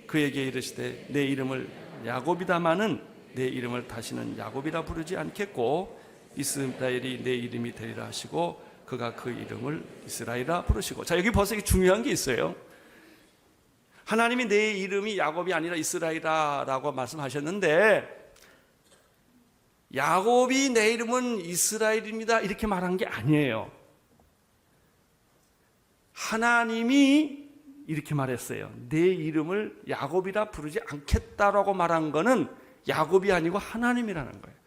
그에게 이르시되 내 이름을 야곱이다마는 내 이름을 다시는 야곱이라 부르지 않겠고 이스라엘이 내 이름이 되리라 하시고 그가 그 이름을 이스라엘이라 부르시고. 자, 여기 벌써 중요한 게 있어요. 하나님이 내 이름이 야곱이 아니라 이스라엘이라고 말씀하셨는데 야곱이 내 이름은 이스라엘입니다 이렇게 말한 게 아니에요. 하나님이 이렇게 말했어요. 내 이름을 야곱이라 부르지 않겠다라고 말한 거는 야곱이 아니고 하나님이라는 거예요.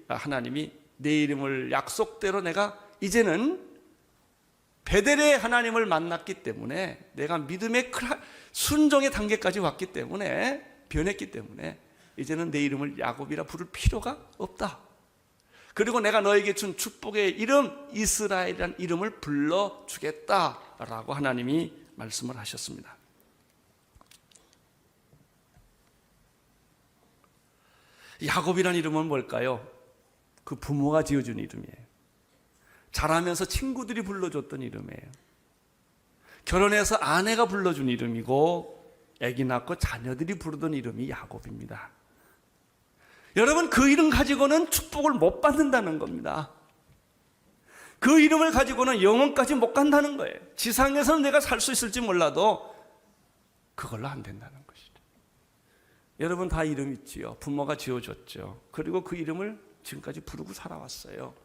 하나님이 내 이름을 약속대로 내가 이제는 베델의 하나님을 만났기 때문에 내가 믿음의 순종의 단계까지 왔기 때문에 변했기 때문에 이제는 내 이름을 야곱이라 부를 필요가 없다. 그리고 내가 너에게 준 축복의 이름 이스라엘이라는 이름을 불러주겠다라고 하나님이 말씀을 하셨습니다. 야곱이라는 이름은 뭘까요? 그 부모가 지어준 이름이에요. 자라면서 친구들이 불러줬던 이름이에요. 결혼해서 아내가 불러준 이름이고 아기 낳고 자녀들이 부르던 이름이 야곱입니다. 여러분 그 이름 가지고는 축복을 못 받는다는 겁니다. 그 이름을 가지고는 영원까지 못 간다는 거예요. 지상에서는 내가 살 수 있을지 몰라도 그걸로 안 된다는 것이죠. 여러분 다 이름 있지요. 부모가 지어줬죠. 그리고 그 이름을 지금까지 부르고 살아왔어요.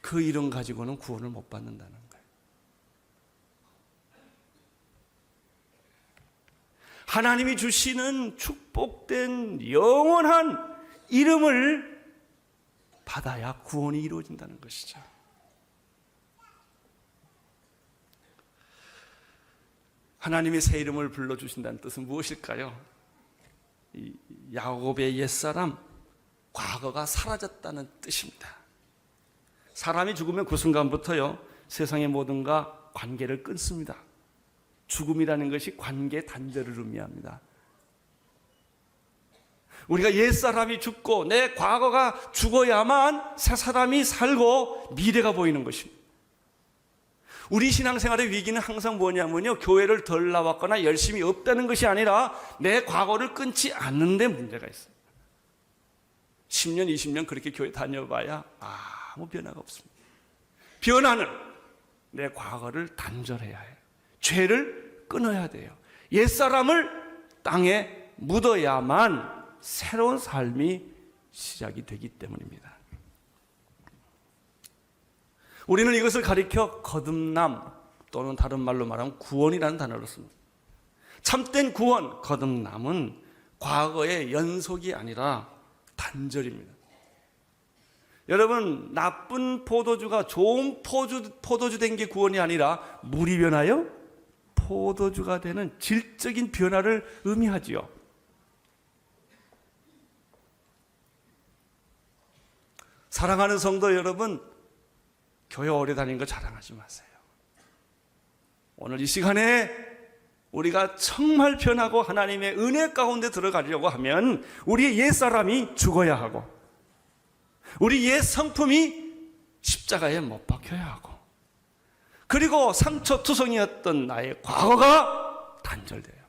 그 이름 가지고는 구원을 못 받는다는 거예요. 하나님이 주시는 축복된 영원한 이름을 받아야 구원이 이루어진다는 것이죠. 하나님이 새 이름을 불러주신다는 뜻은 무엇일까요? 야곱의 옛사람, 과거가 사라졌다는 뜻입니다. 사람이 죽으면 그 순간부터요, 세상의 모든가 관계를 끊습니다. 죽음이라는 것이 관계 단절을 의미합니다. 우리가 옛사람이 죽고 내 과거가 죽어야만 새 사람이 살고 미래가 보이는 것입니다. 우리 신앙생활의 위기는 항상 뭐냐면요, 교회를 덜 나왔거나 열심히 없다는 것이 아니라 내 과거를 끊지 않는 데 문제가 있어요. 10년, 20년 그렇게 교회 다녀봐야 아무 변화가 없습니다. 변화는 내 과거를 단절해야 해요. 죄를 끊어야 돼요. 옛사람을 땅에 묻어야만 새로운 삶이 시작이 되기 때문입니다. 우리는 이것을 가리켜 거듭남 또는 다른 말로 말하면 구원이라는 단어를 씁니다. 참된 구원, 거듭남은 과거의 연속이 아니라 단절입니다. 여러분, 나쁜 포도주가 좋은 포도주 된 게 구원이 아니라 물이 변하여 포도주가 되는 질적인 변화를 의미하지요. 사랑하는 성도 여러분, 교회 오래 다닌 거 자랑하지 마세요. 오늘 이 시간에 우리가 정말 변하고 하나님의 은혜 가운데 들어가려고 하면 우리의 옛사람이 죽어야 하고 우리 옛 성품이 십자가에 못 박혀야 하고 그리고 상처투성이었던 나의 과거가 단절돼요.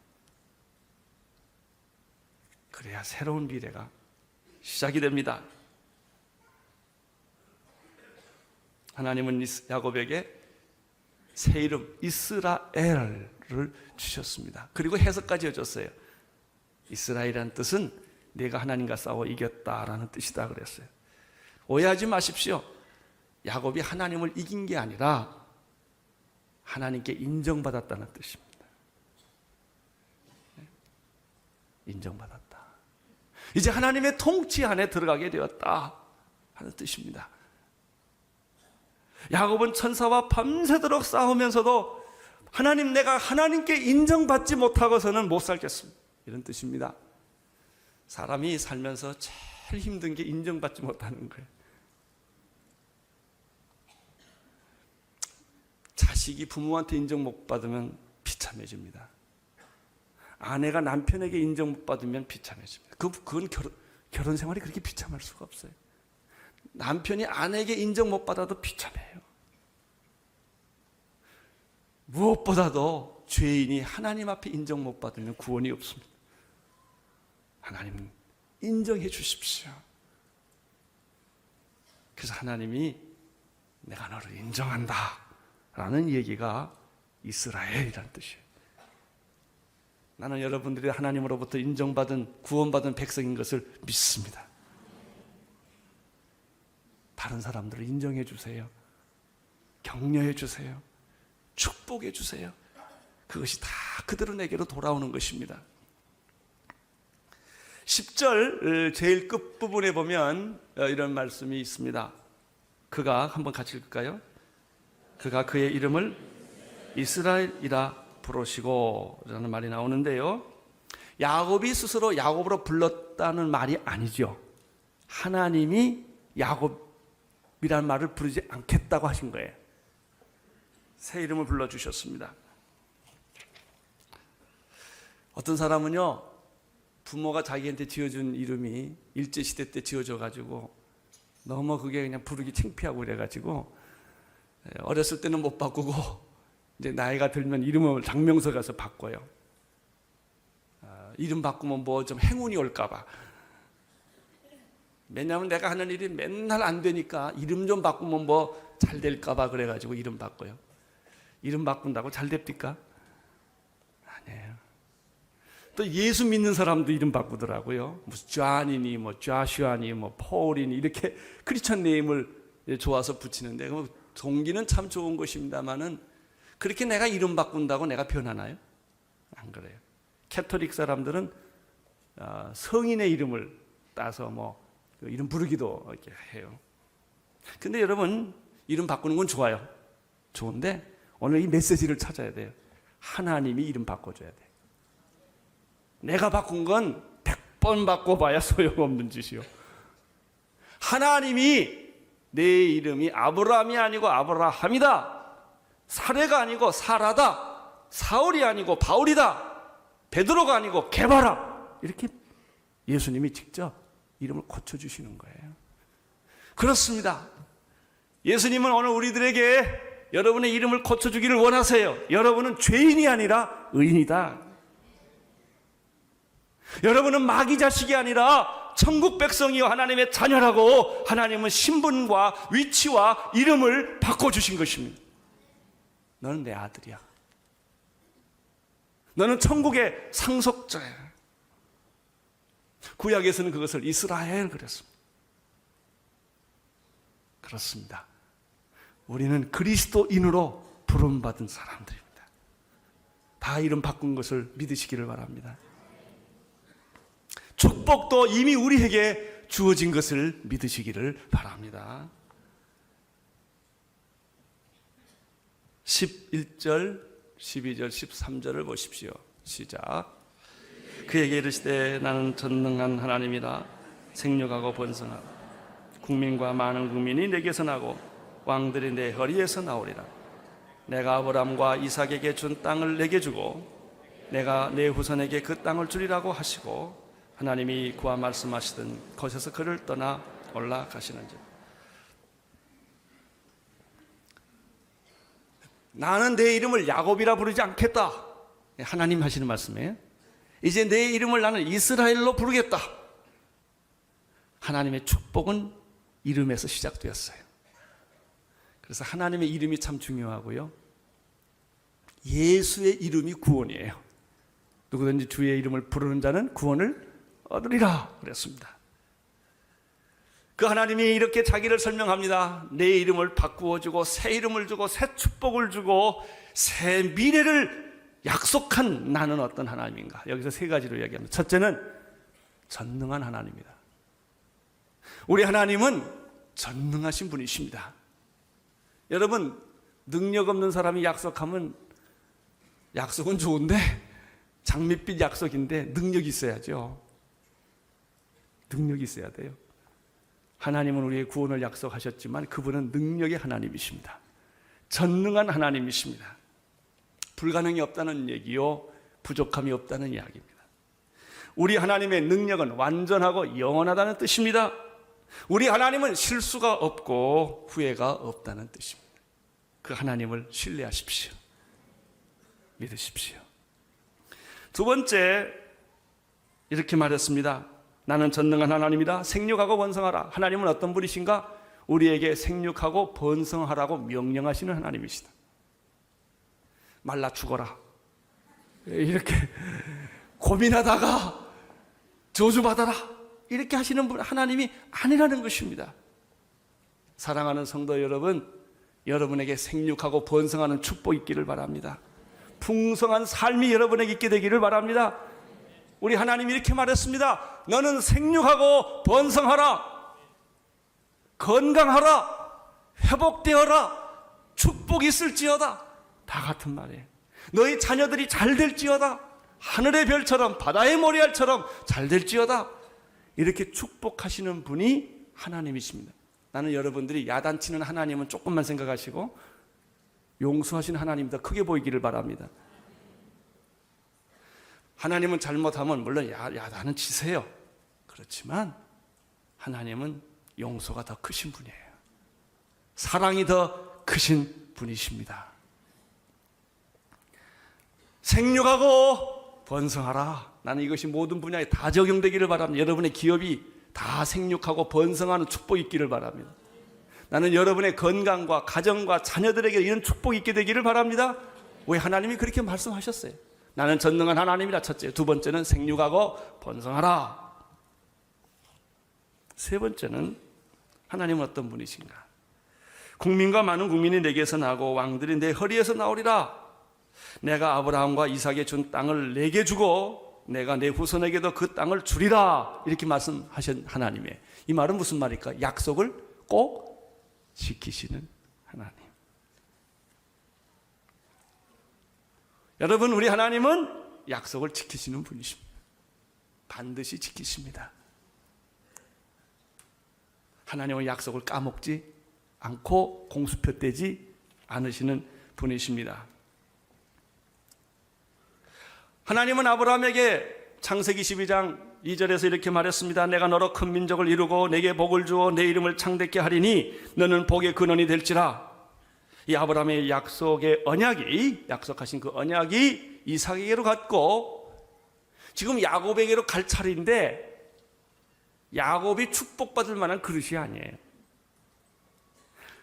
그래야 새로운 미래가 시작이 됩니다. 하나님은 야곱에게 새 이름 이스라엘을 주셨습니다. 그리고 해석까지 해줬어요. 이스라엘이라는 뜻은 내가 하나님과 싸워 이겼다라는 뜻이다 그랬어요. 오해하지 마십시오. 야곱이 하나님을 이긴 게 아니라 하나님께 인정받았다는 뜻입니다. 인정받았다. 이제 하나님의 통치 안에 들어가게 되었다 하는 뜻입니다. 야곱은 천사와 밤새도록 싸우면서도 하나님, 내가 하나님께 인정받지 못하고서는 못 살겠습니다. 이런 뜻입니다. 사람이 살면서 제일 힘든 게 인정받지 못하는 거예요. 자식이 부모한테 인정 못 받으면 비참해집니다. 아내가 남편에게 인정 못 받으면 비참해집니다. 그건 결혼 생활이 그렇게 비참할 수가 없어요. 남편이 아내에게 인정 못 받아도 비참해요. 무엇보다도 죄인이 하나님 앞에 인정 못 받으면 구원이 없습니다. 하나님 인정해 주십시오. 그래서 하나님이 내가 너를 인정한다 라는 얘기가 이스라엘이라는 뜻이에요. 나는 여러분들이 하나님으로부터 인정받은 구원받은 백성인 것을 믿습니다. 다른 사람들을 인정해 주세요. 격려해 주세요. 축복해 주세요. 그것이 다 그대로 내게로 돌아오는 것입니다. 10절 제일 끝부분에 보면 이런 말씀이 있습니다. 그가 한번 같이 읽을까요? 그가 그의 이름을 이스라엘이라 부르시고 라는 말이 나오는데요. 야곱이 스스로 야곱으로 불렀다는 말이 아니죠. 하나님이 야곱이라는 말을 부르지 않겠다고 하신 거예요. 새 이름을 불러주셨습니다. 어떤 사람은요, 부모가 자기한테 지어준 이름이 일제시대 때 지어져가지고 너무 그게 그냥 부르기 창피하고 그래가지고 어렸을 때는 못 바꾸고 이제 나이가 들면 이름을 장명서 가서 바꿔요. 이름 바꾸면 뭐 좀 행운이 올까봐. 왜냐하면 내가 하는 일이 맨날 안 되니까 이름 좀 바꾸면 뭐 잘 될까봐 그래가지고 이름 바꿔요. 이름 바꾼다고 잘 됩니까? 아니에요. 또 예수 믿는 사람도 이름 바꾸더라고요. 무슨 존이니 뭐 좌슈아니 뭐 폴이니 이렇게 크리스천 네임을 좋아서 붙이는데 동기는 참 좋은 것입니다만은 그렇게 내가 이름 바꾼다고 내가 변하나요? 안 그래요. 캐톨릭 사람들은 성인의 이름을 따서 뭐 이름 부르기도 이렇게 해요. 근데 여러분, 이름 바꾸는 건 좋아요. 좋은데 오늘 이 메시지를 찾아야 돼요. 하나님이 이름 바꿔줘야 돼요. 내가 바꾼 건 100번 바꿔봐야 소용없는 짓이요. 하나님이 내 이름이 아브라함이 아니고 아브라함이다. 사레가 아니고 사라다. 사울이 아니고 바울이다. 베드로가 아니고 게바라. 이렇게 예수님이 직접 이름을 고쳐주시는 거예요. 그렇습니다. 예수님은 오늘 우리들에게 여러분의 이름을 고쳐주기를 원하세요. 여러분은 죄인이 아니라 의인이다. 여러분은 마귀 자식이 아니라 천국 백성이요 하나님의 자녀라고 하나님은 신분과 위치와 이름을 바꿔주신 것입니다. 너는 내 아들이야. 너는 천국의 상속자야. 구약에서는 그것을 이스라엘 그랬습니다. 그렇습니다. 우리는 그리스도인으로 부름받은 사람들입니다. 다 이름 바꾼 것을 믿으시기를 바랍니다. 축복도 이미 우리에게 주어진 것을 믿으시기를 바랍니다. 11절, 12절, 13절을 보십시오. 시작. 그에게 이르시되 나는 전능한 하나님이라 생육하고 번성하고 국민과 많은 국민이 내게서 나고 왕들이 내 허리에서 나오리라. 내가 아브람과 이삭에게 준 땅을 내게 주고 내가 내 후손에게 그 땅을 주리라고 하시고 하나님이 그와 말씀하시던 곳에서 그를 떠나 올라가시는지. 나는 내 이름을 야곱이라 부르지 않겠다. 하나님 하시는 말씀이에요. 이제 내 이름을 나는 이스라엘로 부르겠다. 하나님의 축복은 이름에서 시작되었어요. 그래서 하나님의 이름이 참 중요하고요. 예수의 이름이 구원이에요. 누구든지 주의 이름을 부르는 자는 구원을 얻으리라 그랬습니다. 그 하나님이 이렇게 자기를 설명합니다. 내 이름을 바꾸어주고 새 이름을 주고 새 축복을 주고 새 미래를 약속한 나는 어떤 하나님인가. 여기서 세 가지로 이야기합니다. 첫째는 전능한 하나님이다. 우리 하나님은 전능하신 분이십니다. 여러분, 능력 없는 사람이 약속하면 약속은 좋은데 장밋빛 약속인데 능력이 있어야죠. 능력이 있어야 돼요. 하나님은 우리의 구원을 약속하셨지만 그분은 능력의 하나님이십니다. 전능한 하나님이십니다. 불가능이 없다는 얘기요, 부족함이 없다는 이야기입니다. 우리 하나님의 능력은 완전하고 영원하다는 뜻입니다. 우리 하나님은 실수가 없고 후회가 없다는 뜻입니다. 그 하나님을 신뢰하십시오. 믿으십시오. 두 번째, 이렇게 말했습니다. 나는 전능한 하나님이다. 생육하고 번성하라. 하나님은 어떤 분이신가? 우리에게 생육하고 번성하라고 명령하시는 하나님이시다. 말라 죽어라. 이렇게 고민하다가 저주받아라. 이렇게 하시는 분 하나님이 아니라는 것입니다. 사랑하는 성도 여러분, 여러분에게 생육하고 번성하는 축복 있기를 바랍니다. 풍성한 삶이 여러분에게 있게 되기를 바랍니다. 우리 하나님이 이렇게 말했습니다. 너는 생육하고 번성하라. 건강하라. 회복되어라. 축복이 있을지어다. 다 같은 말이에요. 너희 자녀들이 잘 될지어다. 하늘의 별처럼 바다의 모래알처럼 잘 될지어다. 이렇게 축복하시는 분이 하나님이십니다. 나는 여러분들이 야단치는 하나님은 조금만 생각하시고 용서하시는 하나님 더 크게 보이기를 바랍니다. 하나님은 잘못하면 물론 야단은 치세요. 그렇지만 하나님은 용서가 더 크신 분이에요. 사랑이 더 크신 분이십니다. 생육하고 번성하라. 나는 이것이 모든 분야에 다 적용되기를 바랍니다. 여러분의 기업이 다 생육하고 번성하는 축복이 있기를 바랍니다. 나는 여러분의 건강과 가정과 자녀들에게 이런 축복이 있게 되기를 바랍니다. 왜 하나님이 그렇게 말씀하셨어요? 나는 전능한 하나님이라 첫째. 두 번째는 생육하고 번성하라. 세 번째는 하나님은 어떤 분이신가? 국민과 많은 국민이 내게서 나고 왕들이 내 허리에서 나오리라. 내가 아브라함과 이삭에 준 땅을 내게 주고 내가 내 후손에게도 그 땅을 주리라. 이렇게 말씀하신 하나님의 이 말은 무슨 말일까? 약속을 꼭 지키시는 하나님. 여러분, 우리 하나님은 약속을 지키시는 분이십니다. 반드시 지키십니다. 하나님은 약속을 까먹지 않고 공수표떼지 않으시는 분이십니다. 하나님은 아브라함에게 창세기 12장 2절에서 이렇게 말했습니다. 내가 너로 큰 민족을 이루고 내게 복을 주어 내 이름을 창대케 하리니 너는 복의 근원이 될지라. 이 아브라함의 약속의 언약이, 약속하신 그 언약이 이삭에게로 갔고 지금 야곱에게로 갈 차례인데 야곱이 축복받을 만한 그릇이 아니에요.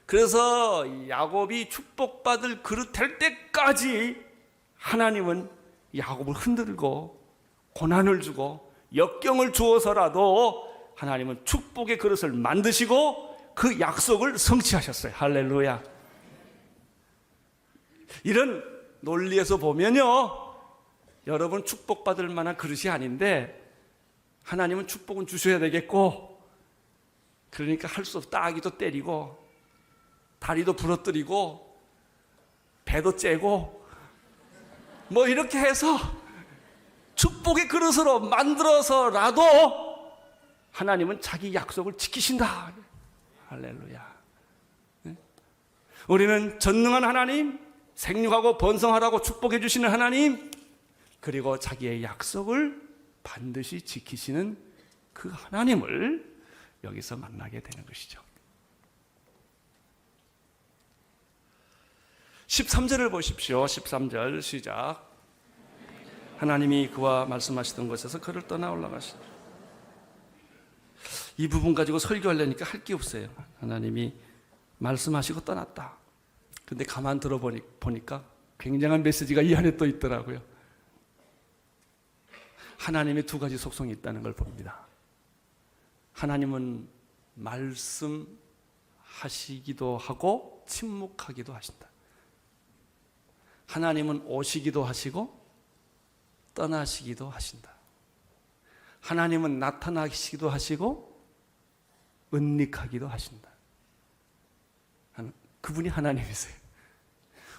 그래서 야곱이 축복받을 그릇 될 때까지 하나님은 야곱을 흔들고 고난을 주고 역경을 주어서라도 하나님은 축복의 그릇을 만드시고 그 약속을 성취하셨어요. 할렐루야. 이런 논리에서 보면요, 여러분 축복받을 만한 그릇이 아닌데 하나님은 축복은 주셔야 되겠고, 그러니까 할 수 없다 아기도 때리고 다리도 부러뜨리고 배도 째고 뭐 이렇게 해서 축복의 그릇으로 만들어서라도 하나님은 자기 약속을 지키신다. 할렐루야. 우리는 전능한 하나님, 생육하고 번성하라고 축복해 주시는 하나님, 그리고 자기의 약속을 반드시 지키시는 그 하나님을 여기서 만나게 되는 것이죠. 13절을 보십시오. 13절 시작. 하나님이 그와 말씀하시던 곳에서 그를 떠나 올라가시다. 이 부분 가지고 설교하려니까 할 게 없어요. 하나님이 말씀하시고 떠났다. 근데 가만 들어보니까 굉장한 메시지가 이 안에 또 있더라고요. 하나님의 두 가지 속성이 있다는 걸 봅니다. 하나님은 말씀하시기도 하고 침묵하기도 하신다. 하나님은 오시기도 하시고 떠나시기도 하신다. 하나님은 나타나시기도 하시고 은닉하기도 하신다. 그분이 하나님이세요.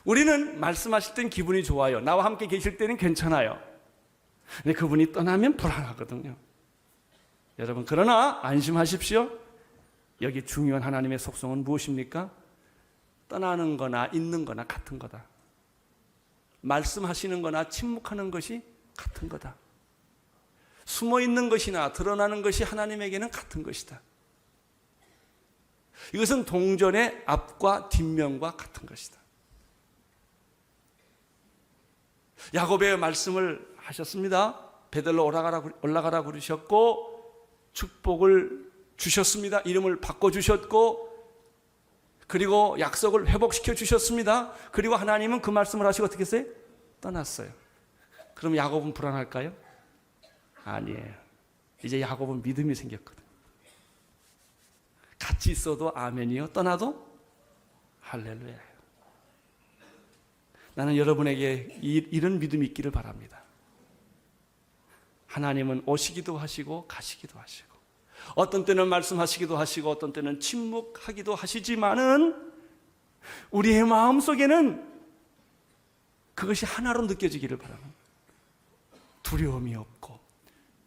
우리는 말씀하실 땐 기분이 좋아요. 나와 함께 계실 때는 괜찮아요. 근데 그분이 떠나면 불안하거든요. 여러분, 그러나 안심하십시오. 여기 중요한 하나님의 속성은 무엇입니까? 떠나는 거나 있는 거나 같은 거다. 말씀하시는 거나 침묵하는 것이 같은 거다. 숨어 있는 것이나 드러나는 것이 하나님에게는 같은 것이다. 이것은 동전의 앞과 뒷면과 같은 것이다. 야곱의 말씀을 하셨습니다. 베들로 올라가라 그러셨고 축복을 주셨습니다. 이름을 바꿔주셨고 그리고 약속을 회복시켜 주셨습니다. 그리고 하나님은 그 말씀을 하시고 어떻게 했어요? 떠났어요. 그럼 야곱은 불안할까요? 아니에요. 이제 야곱은 믿음이 생겼거든. 같이 있어도 아멘이요, 떠나도 할렐루야예요. 나는 여러분에게 이런 믿음이 있기를 바랍니다. 하나님은 오시기도 하시고 가시기도 하시고 어떤 때는 말씀하시기도 하시고 어떤 때는 침묵하기도 하시지만은 우리의 마음속에는 그것이 하나로 느껴지기를 바랍니다. 두려움이 없고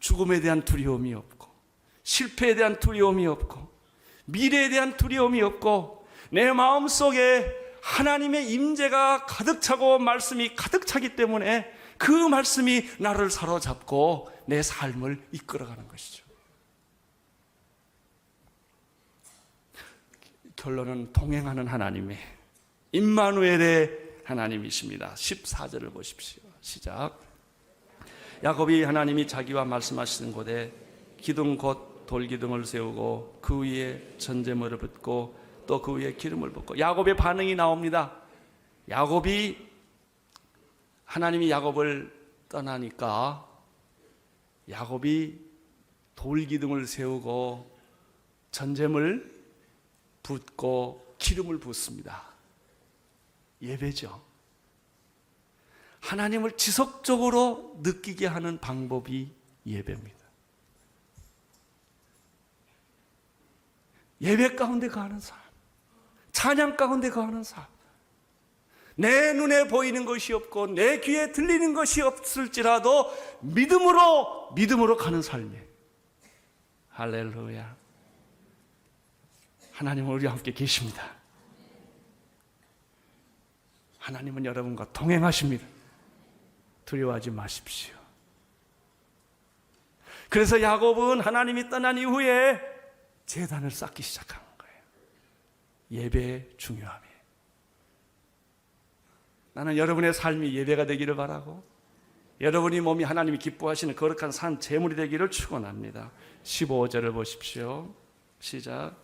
죽음에 대한 두려움이 없고 실패에 대한 두려움이 없고 미래에 대한 두려움이 없고 내 마음속에 하나님의 임재가 가득 차고 말씀이 가득 차기 때문에 그 말씀이 나를 사로잡고 내 삶을 이끌어가는 것이죠. 결론은 동행하는 하나님의 임마누엘의 하나님이십니다. 14절을 보십시오. 시작. 야곱이 하나님이 자기와 말씀하시는 곳에 기둥 곧 돌기둥을 세우고 그 위에 전제물을 붓고 또 그 위에 기름을 붓고 야곱의 반응이 나옵니다. 하나님이 야곱을 떠나니까 야곱이 돌기둥을 세우고 전제물 붓고 기름을 붓습니다. 예배죠. 하나님을 지속적으로 느끼게 하는 방법이 예배입니다. 예배 가운데 거하는 삶, 찬양 가운데 거하는 삶. 내 눈에 보이는 것이 없고 내 귀에 들리는 것이 없을지라도 믿음으로 가는 삶이에요. 할렐루야. 하나님은 우리와 함께 계십니다. 하나님은 여러분과 동행하십니다. 두려워하지 마십시오. 그래서 야곱은 하나님이 떠난 이후에 제단을 쌓기 시작한 거예요. 예배의 중요함이. 나는 여러분의 삶이 예배가 되기를 바라고 여러분이 몸이 하나님이 기뻐하시는 거룩한 산 제물이 되기를 축원합니다. 15절을 보십시오. 시작.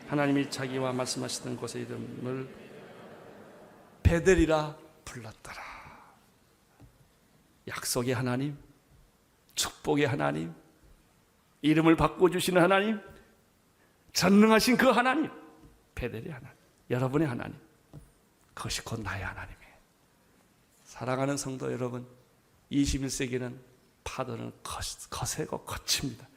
하나님이 자기와 말씀하시던 곳의 이름을 베델이라 불렀더라. 약속의 하나님, 축복의 하나님, 이름을 바꿔주시는 하나님, 전능하신 그 하나님, 베델의 하나님, 여러분의 하나님, 그것이 곧 나의 하나님이에요. 사랑하는 성도 여러분, 21세기는 파도는 거세고 거칩니다.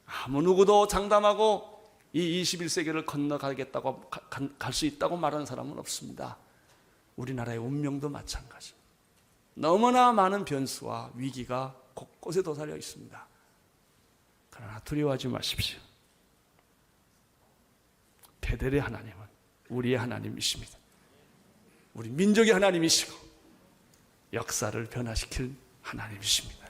아무 누구도 장담하고 이 21세기를 건너가겠다고 갈 수 있다고 말하는 사람은 없습니다. 우리나라의 운명도 마찬가지입니다. 너무나 많은 변수와 위기가 곳곳에 도사려 있습니다. 그러나 두려워하지 마십시오. 베델의 하나님은 우리의 하나님이십니다. 우리 민족의 하나님이시고 역사를 변화시킬 하나님이십니다.